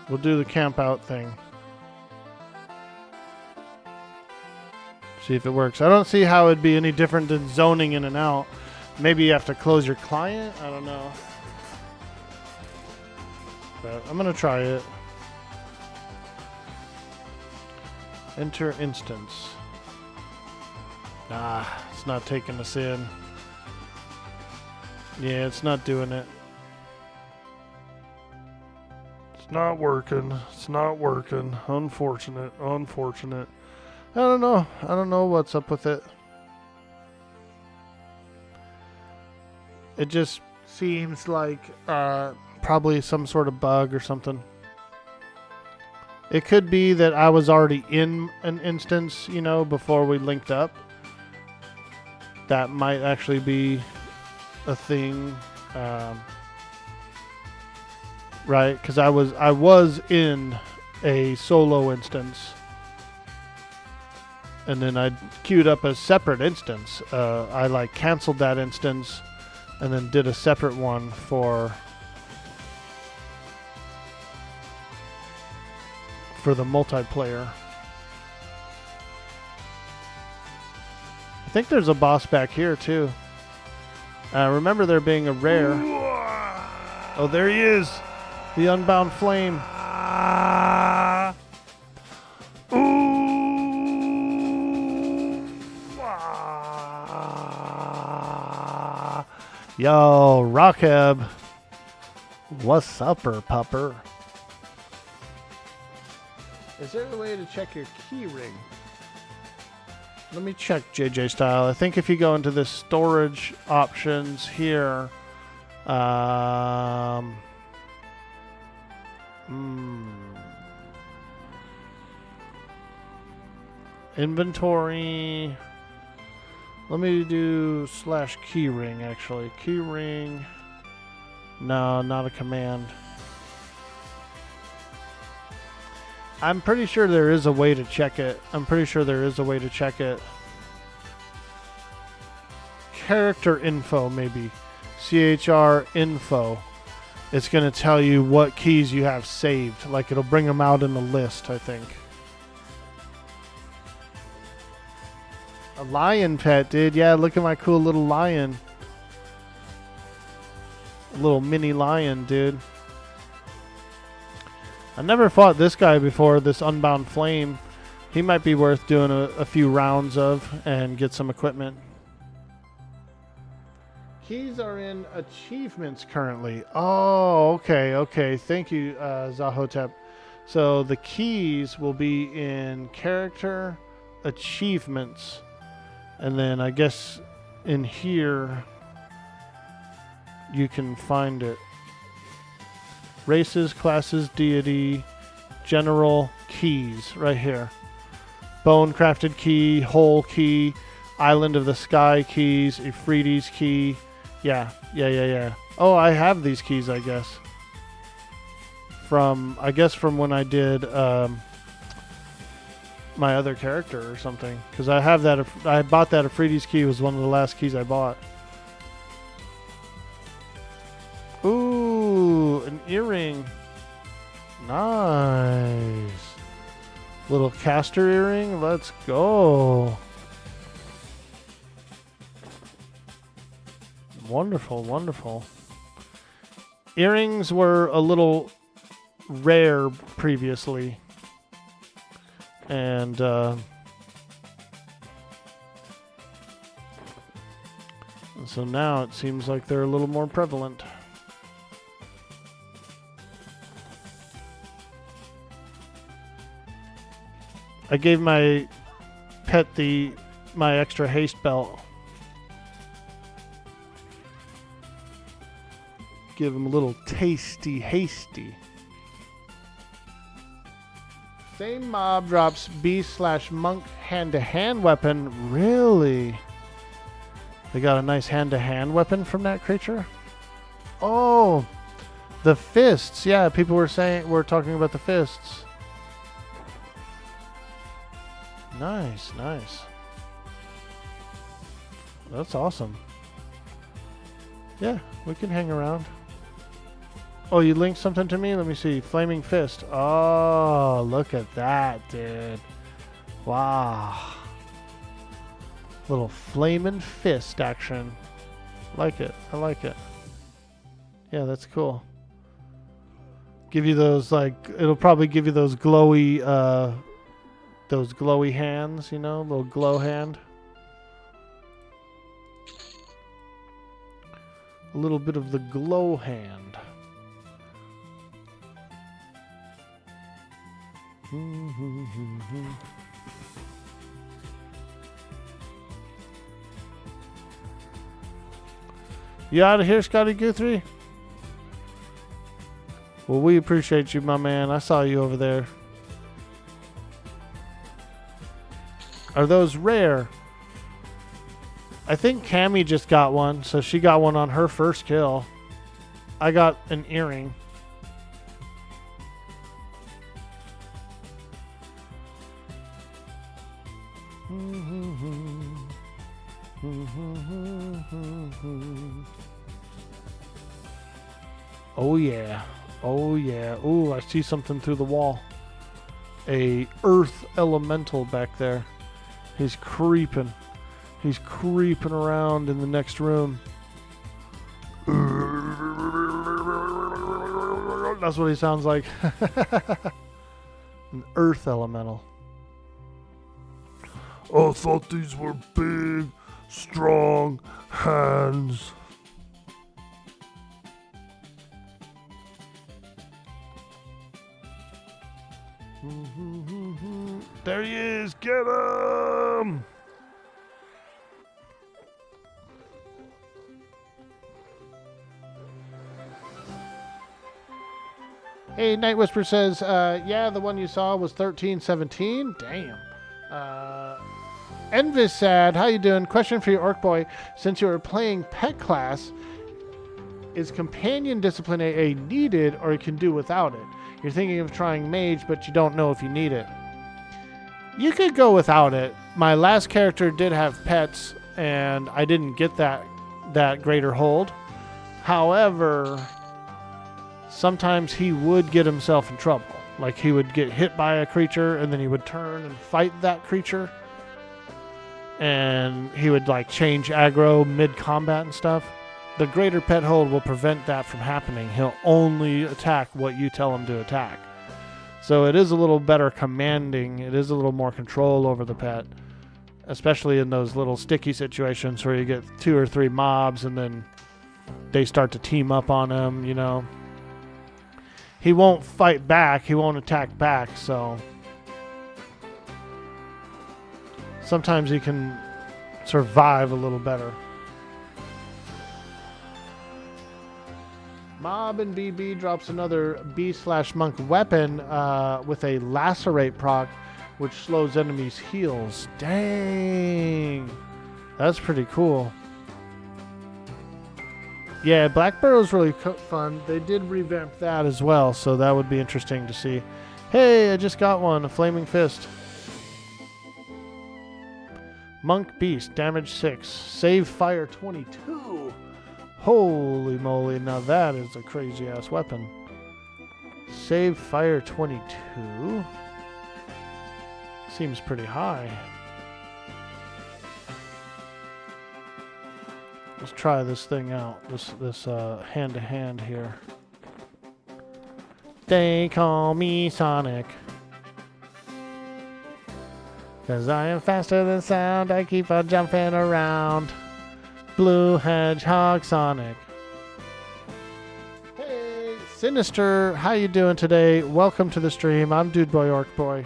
We'll do the camp out thing. See if it works. I don't see how it'd be any different than zoning in and out. Maybe you have to close your client. I don't know. But I'm going to try it. Enter instance. Nah, it's not taking us in. Yeah, it's not doing it. It's not working. It's not working. Unfortunate. Unfortunate. I don't know. I don't know what's up with it. It just seems like probably some sort of bug or something. It could be that I was already in an instance, you know, before we linked up. That might actually be a thing. Right? Because I was in a solo instance. And then I queued up a separate instance. I like canceled that instance and then did a separate one for the multiplayer. I think there's a boss back here too. Remember there being a rare. Oh, there he is. The Unbound Flame. Yo, Rockheb. What's upper, pupper? Is there a way to check your key ring? Let me check JJ Style. I think if you go into the storage options here, inventory. Let me do /keyring actually. Keyring. No, not a command. I'm pretty sure there is a way to check it. Character info, maybe. CHR info. It's going to tell you what keys you have saved. Like, it'll bring them out in the list, I think. A lion pet, dude. Yeah, look at my cool little lion. A little mini lion, dude. I never fought this guy before, this Unbound Flame. He might be worth doing a few rounds of and get some equipment. Keys are in achievements currently. Oh, okay. Thank you, Zahotep. So the keys will be in character, achievements, and then I guess in here, you can find it. Races, classes, deity, general, keys, right here. Bone crafted key, whole key, Island of the Sky keys, Euphrates key. Yeah. Oh, I have these keys, I guess. From when I did my other character or something. Because I have that. I bought that Euphrates key. It was one of the last keys I bought. Ooh, an earring. Nice. Little caster earring. Let's go. Wonderful, wonderful. Earrings were a little rare previously. And so now it seems like they're a little more prevalent. I gave my pet my extra haste belt. Give him a little tasty hasty. Same mob drops beast/monk hand-to-hand weapon. Really? They got a nice hand-to-hand weapon from that creature? Oh, the fists. Yeah, people were talking about the fists. Nice, nice. That's awesome. Yeah, we can hang around. Oh, you linked something to me? Let me see. Flaming Fist. Oh, look at that, dude. Wow. Little flaming fist action. Like it. I like it. Yeah, that's cool. Give you those, like, it'll probably give you those glowy hands, you know? Little glow hand. A little bit of the glow hand. You out of here, Scotty Guthrie? Well, we appreciate you, my man. I saw you over there. Are those rare? I think Cammy just got one, so she got one on her first kill. I got an earring. Oh yeah. Oh yeah. Ooh, I see something through the wall. A earth elemental back there. He's creeping. He's creeping around in the next room. That's what he sounds like. An earth elemental. I thought these were big, strong hands. There he is. Get him! Hey, Night Whisper says, yeah, the one you saw was 1317. Damn. Envisad, how you doing? Question for you, Orc Boy. Since you are playing pet class, is companion discipline AA needed, or you can do without it? You're thinking of trying mage, but you don't know if you need it. You could go without it. My last character did have pets, and I didn't get that greater hold. However, sometimes he would get himself in trouble. Like, he would get hit by a creature, and then he would turn and fight that creature. And he would, like, change aggro mid-combat and stuff. The greater pet hold will prevent that from happening. He'll only attack what you tell him to attack. So it is a little better commanding. It is a little more control over the pet. Especially in those little sticky situations where you get 2 or 3 mobs and then they start to team up on him, you know. He won't fight back. He won't attack back, so sometimes he can survive a little better. Mob and BB drops another B/monk weapon with a lacerate proc, which slows enemies' heals. Dang. That's pretty cool. Yeah, Black Burrow's really fun. They did revamp that as well, so that would be interesting to see. Hey, I just got one, a Flaming Fist. Monk Beast, damage 6. Save fire 22. Holy moly, now that is a crazy ass weapon. Save fire 22. Seems pretty high. Let's try this thing out. This hand to hand here. They call me Sonic, 'cause I am faster than sound. I keep on jumping around. Blue Hedgehog Sonic. Hey, Sinister, how you doing today? Welcome to the stream. I'm Dude Boy Orc Boy.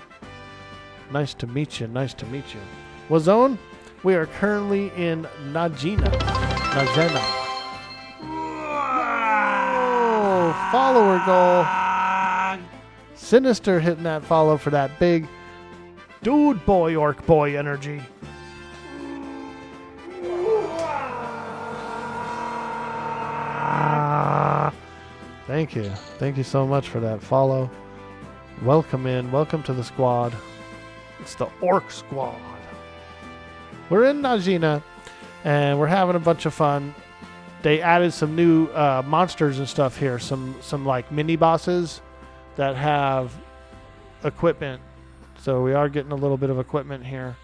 Nice to meet you. Nice to meet you. Wazone, we are currently in Najena. Oh, follower goal. Sinister hitting that follow for that big Dude Boy Orc Boy energy. Thank you. Thank you so much for that follow. Welcome in. Welcome to the squad. It's the Orc Squad. We're in Najena, and we're having a bunch of fun. They added some new monsters and stuff here. Some like mini bosses that have equipment. So we are getting a little bit of equipment here.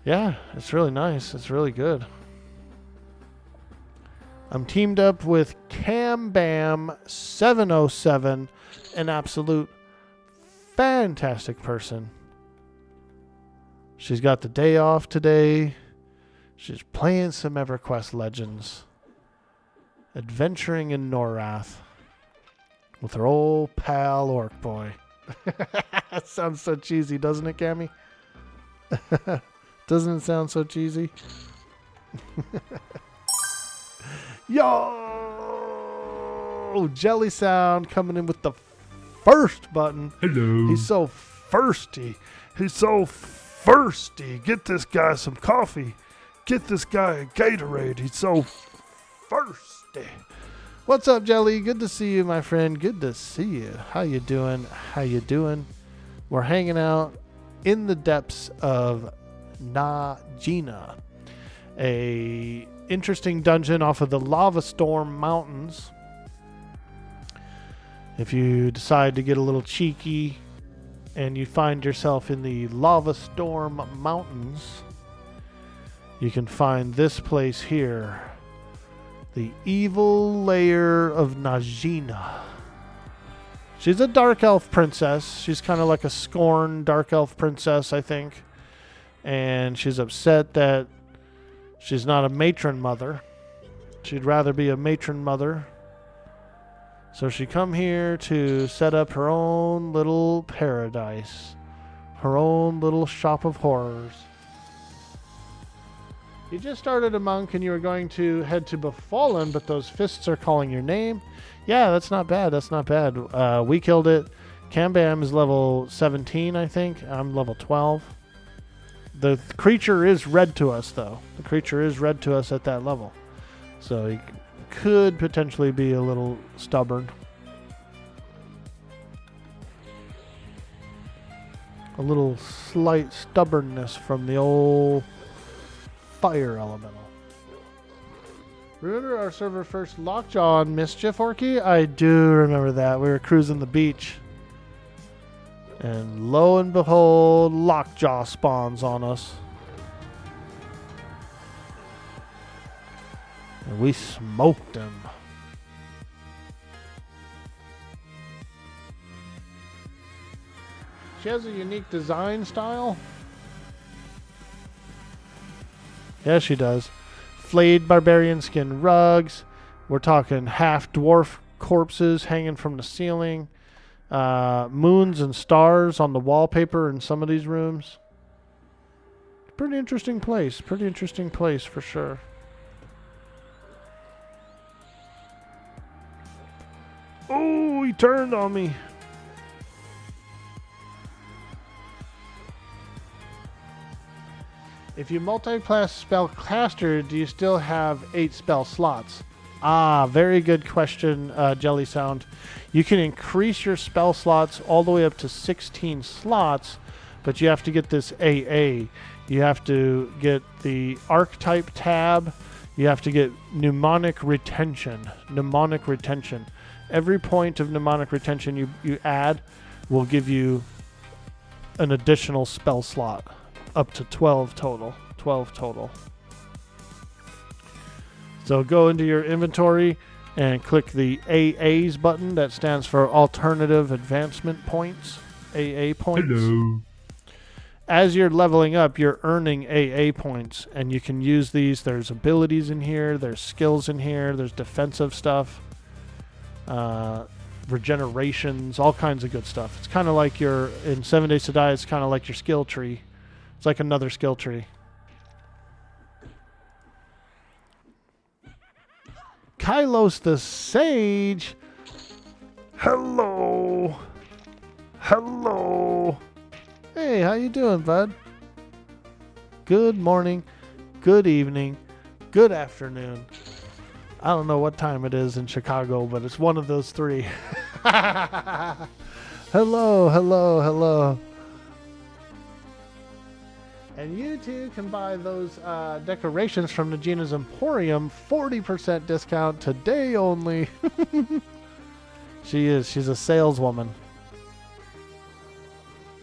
Yeah, it's really nice. It's really good. I'm teamed up with Kambam 707, an absolute fantastic person. She's got the day off today. She's playing some Everquest Legends. Adventuring in Norath with her old pal Orc Boy. That sounds so cheesy, doesn't it, Cammy? Doesn't it sound so cheesy? Yo! Jelly Sound coming in with the first button. Hello. He's so thirsty. He's so thirsty. Get this guy some coffee. Get this guy a Gatorade. He's so thirsty. What's up, Jelly? Good to see you, my friend. Good to see you. How you doing? How you doing? We're hanging out in the depths of Najena, a interesting dungeon off of the Lava Storm Mountains. If you decide to get a little cheeky and you find yourself in the Lava Storm Mountains, you can find this place here, the Evil Lair of Najena. She's a dark elf princess. She's kind of like a scorned dark elf princess, I think. And she's upset that she's not a matron mother. She'd rather be a matron mother. So she come here to set up her own little paradise. Her own little shop of horrors. You just started a monk and you were going to head to Befallen, but those fists are calling your name. Yeah, that's not bad. That's not bad. We killed it. Kambam is level 17, I think. I'm level 12. The creature is red to us, though. The creature is red to us at that level. So he could potentially be a little stubborn. A little slight stubbornness from the old fire elemental. Remember our server first lockjaw on Mischief, Orky? I do remember that. We were cruising the beach. And lo and behold, lockjaw spawns on us. And we smoked him. She has a unique design style. Yeah, she does. Flayed barbarian skin rugs. We're talking half dwarf corpses hanging from the ceiling. Moons and stars on the wallpaper in some of these rooms. Pretty interesting place. Pretty interesting place for sure. Oh, he turned on me. If you multi-class spellcaster, do you still have 8 spell slots? Ah, very good question, Jelly Sound. You can increase your spell slots all the way up to 16 slots, but you have to get this AA. You have to get the archetype tab. You have to get mnemonic retention. Mnemonic retention. Every point of mnemonic retention you add will give you an additional spell slot. Up to 12 total. 12 total. So go into your inventory and click the AA's button. That stands for Alternative Advancement Points. AA points. Hello. As you're leveling up, you're earning AA points, and you can use these. There's abilities in here. There's skills in here. There's defensive stuff. Regenerations. All kinds of good stuff. It's kind of like your... In 7 Days to Die, it's kind of like your skill tree. It's like another skill tree. Kylos the Sage. Hello. Hello. Hey, how you doing, bud? Good morning, good evening, good afternoon. I don't know what time it is in Chicago, but it's one of those three. Hello, hello, hello. And you too can buy those decorations from Najena's Emporium, 40% discount today only. She's a saleswoman.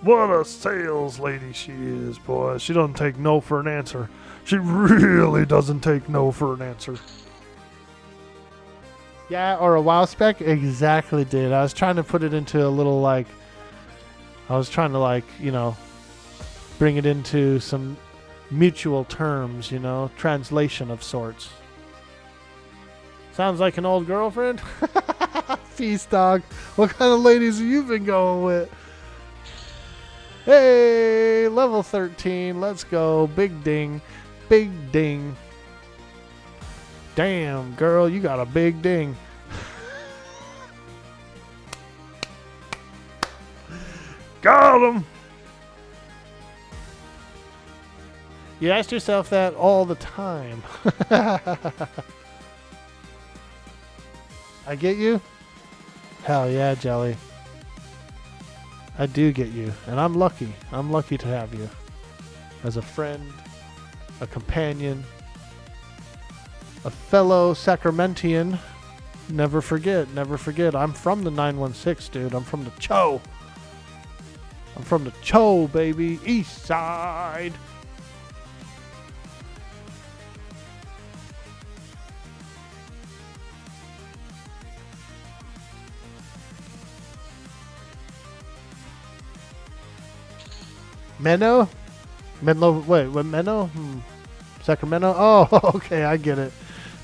What a sales lady she is, boy. She doesn't take no for an answer. She really doesn't take no for an answer. Yeah, or a WoW spec? Exactly did. I was trying to put it into a little bring it into some mutual terms, translation of sorts. Sounds like an old girlfriend? Feast dog. What kind of ladies have you been going with? Hey, level 13. Let's go. Big ding. Big ding. Damn, girl, you got a big ding. Got him. You asked yourself that all the time. I get you? Hell yeah, Jelly. I do get you, and I'm lucky. I'm lucky to have you as a friend, a companion, a fellow Sacramentian. Never forget, never forget. I'm from the 916, dude. I'm from the Cho. I'm from the Cho, baby. East Side. Menno? Menlo, wait, what, Menno? Sacramento? Oh, okay, I get it.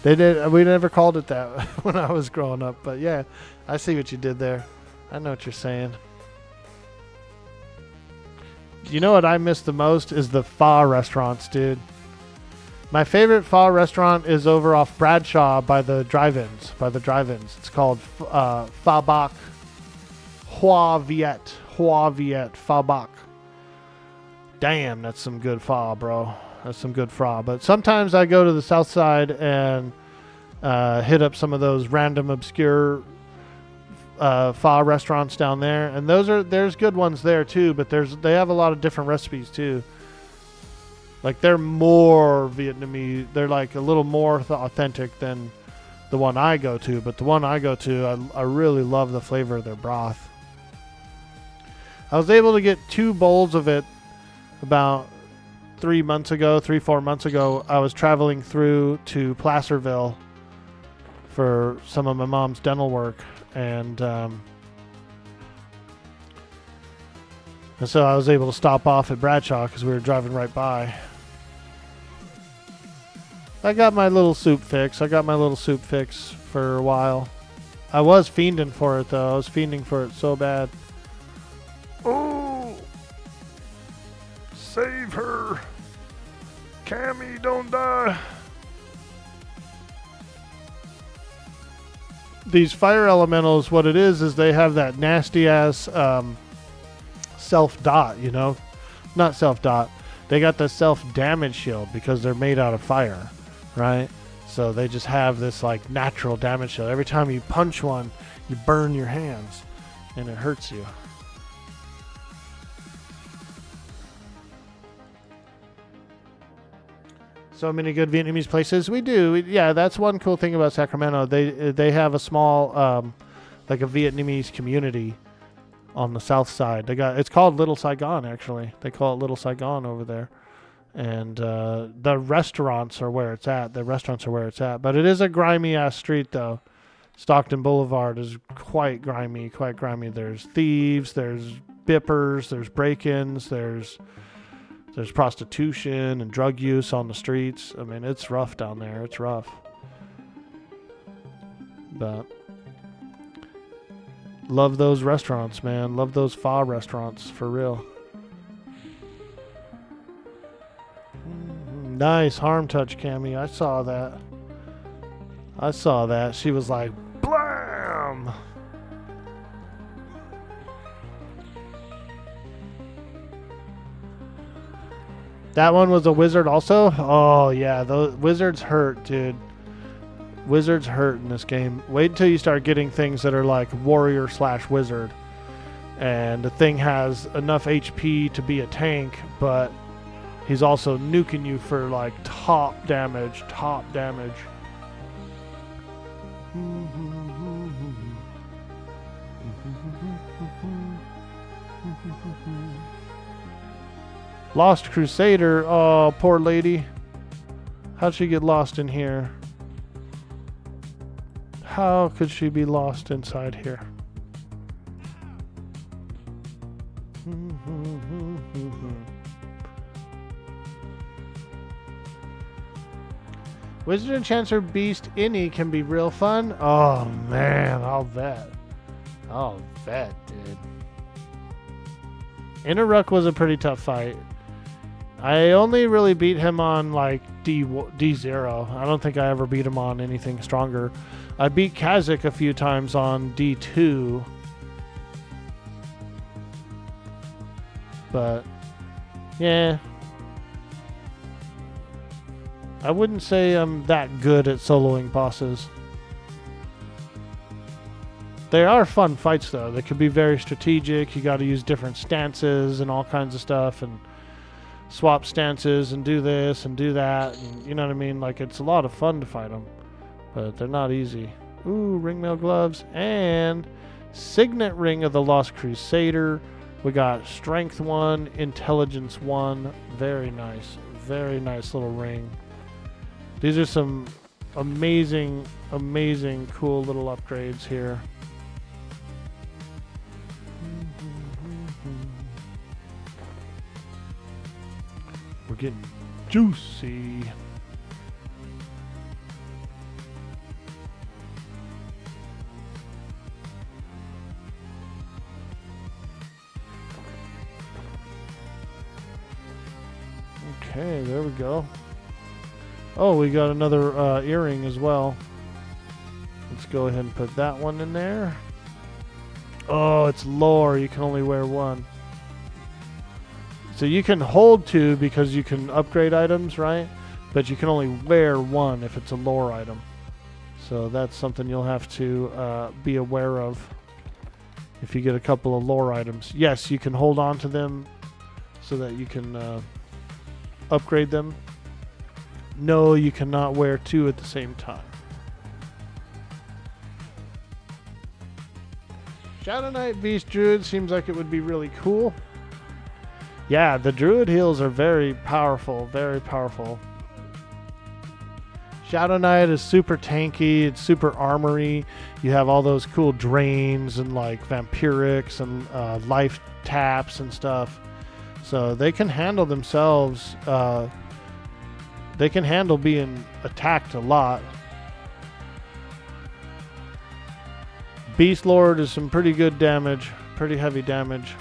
We never called it that when I was growing up, but yeah, I see what you did there. I know what you're saying. You know what I miss the most is the pho restaurants, dude. My favorite pho restaurant is over off Bradshaw by the drive-ins. It's called Pho Bak. Hoa Viet. Pho Bak. Damn, that's some good pho, bro. That's some good pho. But sometimes I go to the south side and hit up some of those random obscure pho restaurants down there, and there's good ones there too. But they have a lot of different recipes too. Like they're more Vietnamese. They're like a little more authentic than the one I go to. But the one I go to, I really love the flavor of their broth. I was able to get 2 bowls of it. About 4 months ago, I was traveling through to Placerville for some of my mom's dental work, and so I was able to stop off at Bradshaw because we were driving right by. I got my little soup fix. For a while. I was fiending for it, though. I was fiending for it so bad. Oh! Save her. Cammy, don't die. these fire elementals, what it is they have that nasty ass self dot, you know, not self dot. They got the self damage shield because they're made out of fire, right? So they just have this like natural damage shield. Every time you punch one, you burn your hands, and it hurts you. So many good Vietnamese places. We do. Yeah, that's one cool thing about Sacramento. They have a small, like a Vietnamese community on the south side. It's called Little Saigon, actually. They call it Little Saigon over there. And the restaurants are where it's at. But it is a grimy-ass street, though. Stockton Boulevard is quite grimy. There's thieves, there's bippers, there's break-ins, there's prostitution and drug use on the streets. I mean, it's rough down there. It's rough. But love those restaurants, man. Love those pho restaurants, for real. Nice harm touch, Cammy. I saw that. She was like, blam! That one was a wizard also? Oh, yeah. Those wizards hurt, dude. Wizards hurt in this game. Wait until you start getting things that are like warrior/wizard. And the thing has enough HP to be a tank, but he's also nuking you for like top damage. Lost Crusader. Oh, poor lady. How'd she get lost in here? How could she be lost inside here? Wizard Enchanter Beast Innie can be real fun. Oh man, I'll bet, dude. Interruck was a pretty tough fight. I only really beat him on like D0. I don't think I ever beat him on anything stronger. I beat Kazakh a few times on D2. But yeah, I wouldn't say I'm that good at soloing bosses. They are fun fights though. They could be very strategic. You got to use different stances and all kinds of stuff and swap stances and do this and do that, and you know what I mean? Like, it's a lot of fun to fight them, but they're not easy. Ooh, ringmail gloves and signet ring of the Lost Crusader. We got strength 1, intelligence 1. Very nice little ring. These are some amazing cool little upgrades here. We're getting juicy. Okay, there we go. Oh, we got another earring as well. Let's go ahead and put that one in there. Oh, it's lore. You can only wear one. So you can hold 2 because you can upgrade items, right? But you can only wear 1 if it's a lore item. So that's something you'll have to be aware of if you get a couple of lore items. Yes, you can hold on to them so that you can upgrade them. No, you cannot wear 2 at the same time. Shadow Knight Beast Druid seems like it would be really cool. Yeah, the Druid heals are very powerful, Shadow Knight is super tanky, it's super armory. You have all those cool drains and like vampirics and life taps and stuff. So they can handle themselves. They can handle being attacked a lot. Beast Lord is some pretty good damage, pretty heavy damage.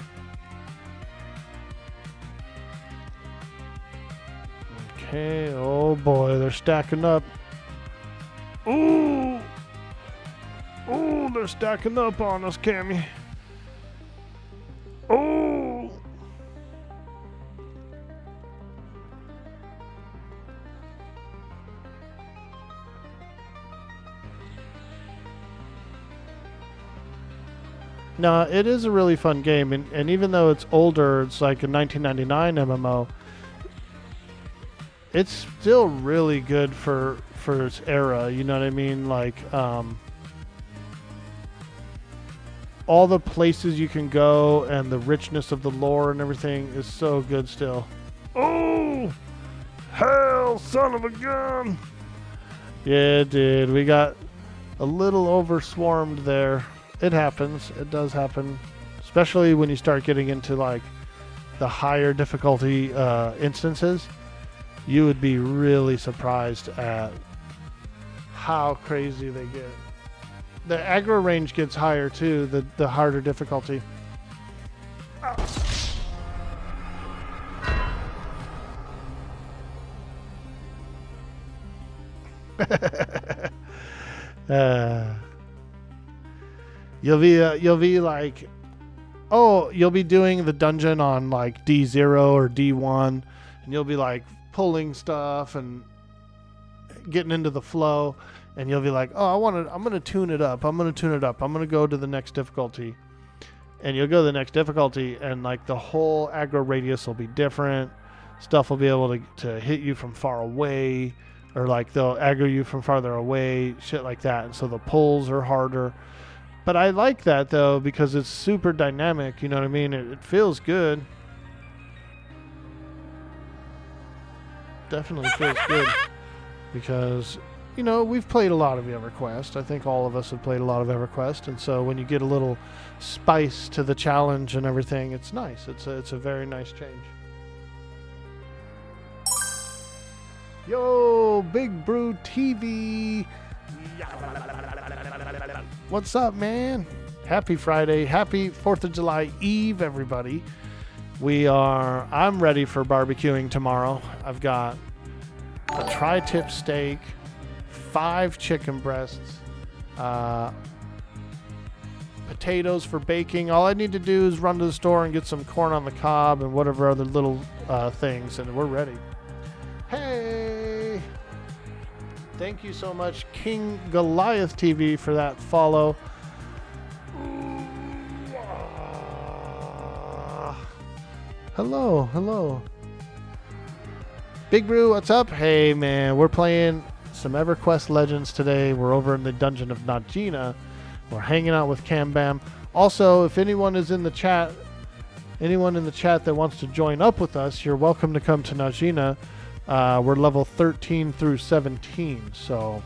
Okay, oh boy, they're stacking up. Ooh! Ooh! Oh, they're stacking up on us, Cammy. Oh. No, it is a really fun game, and even though it's older, it's like a 1999 MMO, it's still really good for its era, you know what I mean? Like, all the places you can go and the richness of the lore and everything is so good still. Oh! Hell, son of a gun! Yeah, dude, we got a little overswarmed there. It happens. It does happen. Especially when you start getting into, like, the higher difficulty instances. You would be really surprised at how crazy they get. The aggro range gets higher too, the harder difficulty. You'll be like, oh, you'll be doing the dungeon on like D0 or D1, and you'll be like pulling stuff and getting into the flow. And you'll be like, oh, I'm going to tune it up. I'm going to go to the next difficulty. And you'll go to the next difficulty, and like the whole aggro radius will be different. Stuff will be able to hit you from far away, or like they'll aggro you from farther away, shit like that. And so the pulls are harder. But I like that though, because it's super dynamic, you know what I mean? It feels good. Definitely feels good. Because, you know, we've played a lot of Everquest. I think all of us have played a lot of Everquest, and so when you get a little spice to the challenge and everything, it's nice. It's a very nice change. Yo, Big Brew TV. What's up, man? Happy Friday. Happy 4th of July Eve, everybody. I'm ready for barbecuing tomorrow. I've got a tri-tip steak, 5 chicken breasts, potatoes for baking. All I need to do is run to the store and get some corn on the cob and whatever other little things, and we're ready. Hey! Thank you so much, King Goliath TV, for that follow. Hello. Big Brew, what's up? Hey, man, we're playing some Everquest Legends today. We're over in the dungeon of Najena. We're hanging out with Kambam. Also, if anyone is in the chat, that wants to join up with us, you're welcome to come to Najena. We're level 13 through 17. So,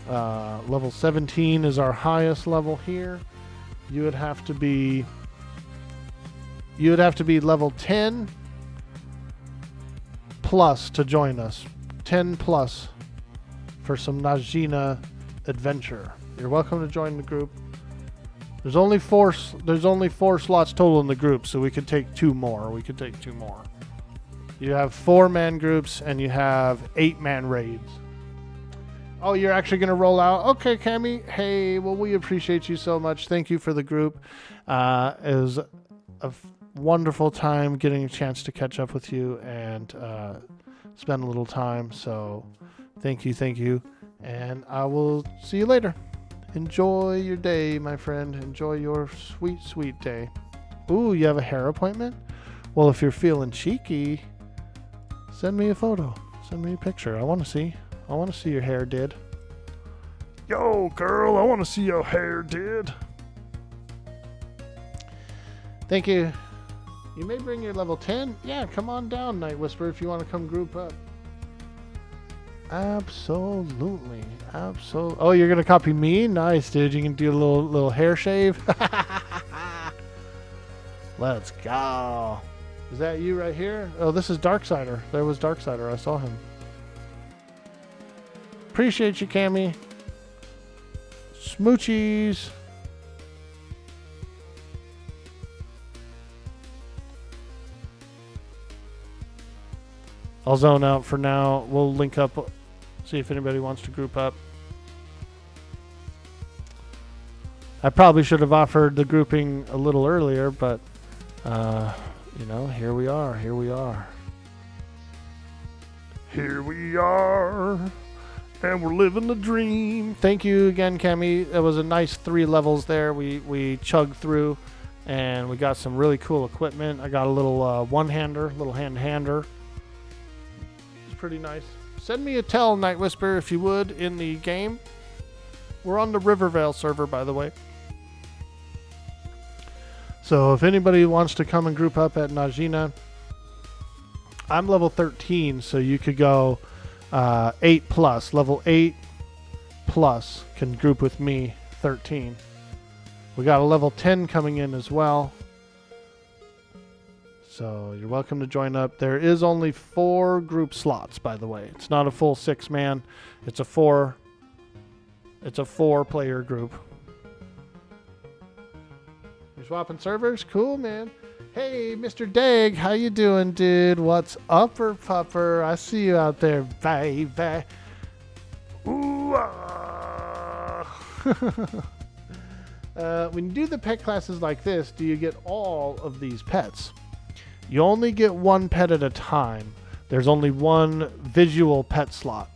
level 17 is our highest level here. You would have to be level 10 plus to join us. 10 plus for some Najena adventure. You're welcome to join the group. There's only four slots total in the group, so we could take 2 more. You have 4-man groups and you have 8-man raids. Oh, you're actually going to roll out? Okay, Cammy. Hey, well, we appreciate you so much. Thank you for the group. It was a wonderful time getting a chance to catch up with you and spend a little time. So thank you. And I will see you later. Enjoy your day, my friend. Enjoy your sweet, sweet day. Ooh, you have a hair appointment? Well, if you're feeling cheeky, send me a photo. Send me a picture. I want to see your hair did. Yo, girl, I want to see your hair did. Thank you. You may bring your level 10. Yeah, come on down, Night Whisperer, if you want to come group up. Absolutely. Oh, you're going to copy me? Nice, dude. You can do a little hair shave. Let's go. Is that you right here? Oh, this is Darksider. There was Darksider. I saw him. Appreciate you, Cammy. Smoochies. I'll zone out for now. We'll link up, see if anybody wants to group up. I probably should have offered the grouping a little earlier, but you know, here we are. Here we are. Here we are, and we're living the dream. Thank you again, Cammy. It was a nice 3 levels there. We chugged through, and we got some really cool equipment. I got a little one-hander, little hand-hander. It's pretty nice. Send me a tell, Night Whisper, if you would, in the game. We're on the Rivervale server, by the way. So if anybody wants to come and group up at Najena, I'm level 13, so you could go 8 plus. Level 8 plus can group with me, 13. We got a level 10 coming in as well. So you're welcome to join up. There is only 4 group slots, by the way. It's not a full 6-man. It's a 4-player group. You're swapping servers? Cool, man. Hey, Mr. Dag, how you doing, dude? What's upper pupper? I see you out there, baby. Ooh, when you do the pet classes like this, do you get all of these pets? You only get 1 pet at a time. There's only 1 visual pet slot.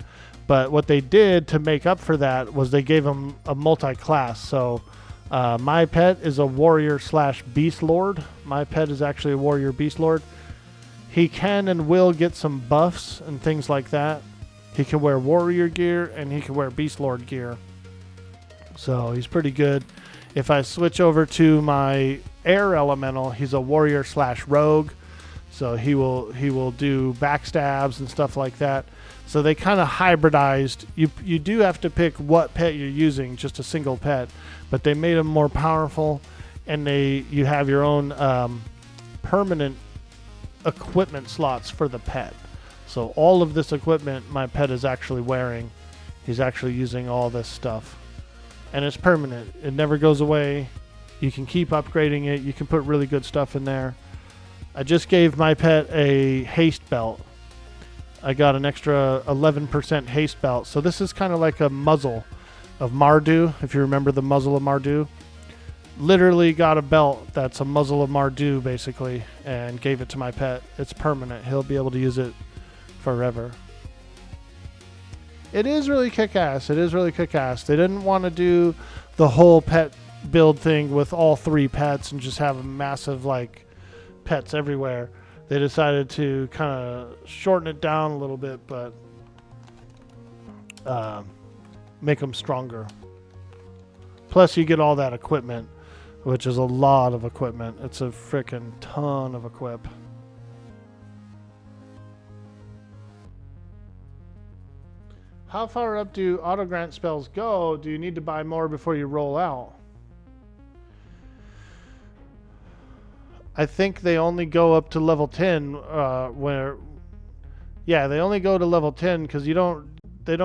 But what they did to make up for that was they gave them a multi-class. So my pet is a warrior / beast lord. My pet is actually a warrior beast lord. He can and will get some buffs and things like that. He can wear warrior gear and he can wear beast lord gear. So he's pretty good. If I switch over to my air elemental, he's a warrior / rogue. So he will do backstabs and stuff like that. So they kind of hybridized. You do have to pick what pet you're using, just a single pet, but they made them more powerful, and you have your own permanent equipment slots for the pet. So all of this equipment my pet is actually wearing. He's actually using all this stuff, and it's permanent. It never goes away. You can keep upgrading it. You can put really good stuff in there. I just gave my pet a haste belt. I got an extra 11% haste belt. So this is kind of like a muzzle of Mardu, if you remember the muzzle of Mardu. Literally got a belt that's a muzzle of Mardu, basically, and gave it to my pet. It's permanent. He'll be able to use it forever. It is really kick-ass. It is really kick-ass. They didn't want to do the whole pet build thing with all 3 pets and just have a massive, like, pets everywhere. They decided to kind of shorten it down a little bit, but make them stronger. Plus, you get all that equipment, which is a lot of equipment. It's a freaking ton of equip. How far up do auto grant spells go? Do you need to buy more before you roll out? I think they only go up to level 10 they only go to level 10 because they don't give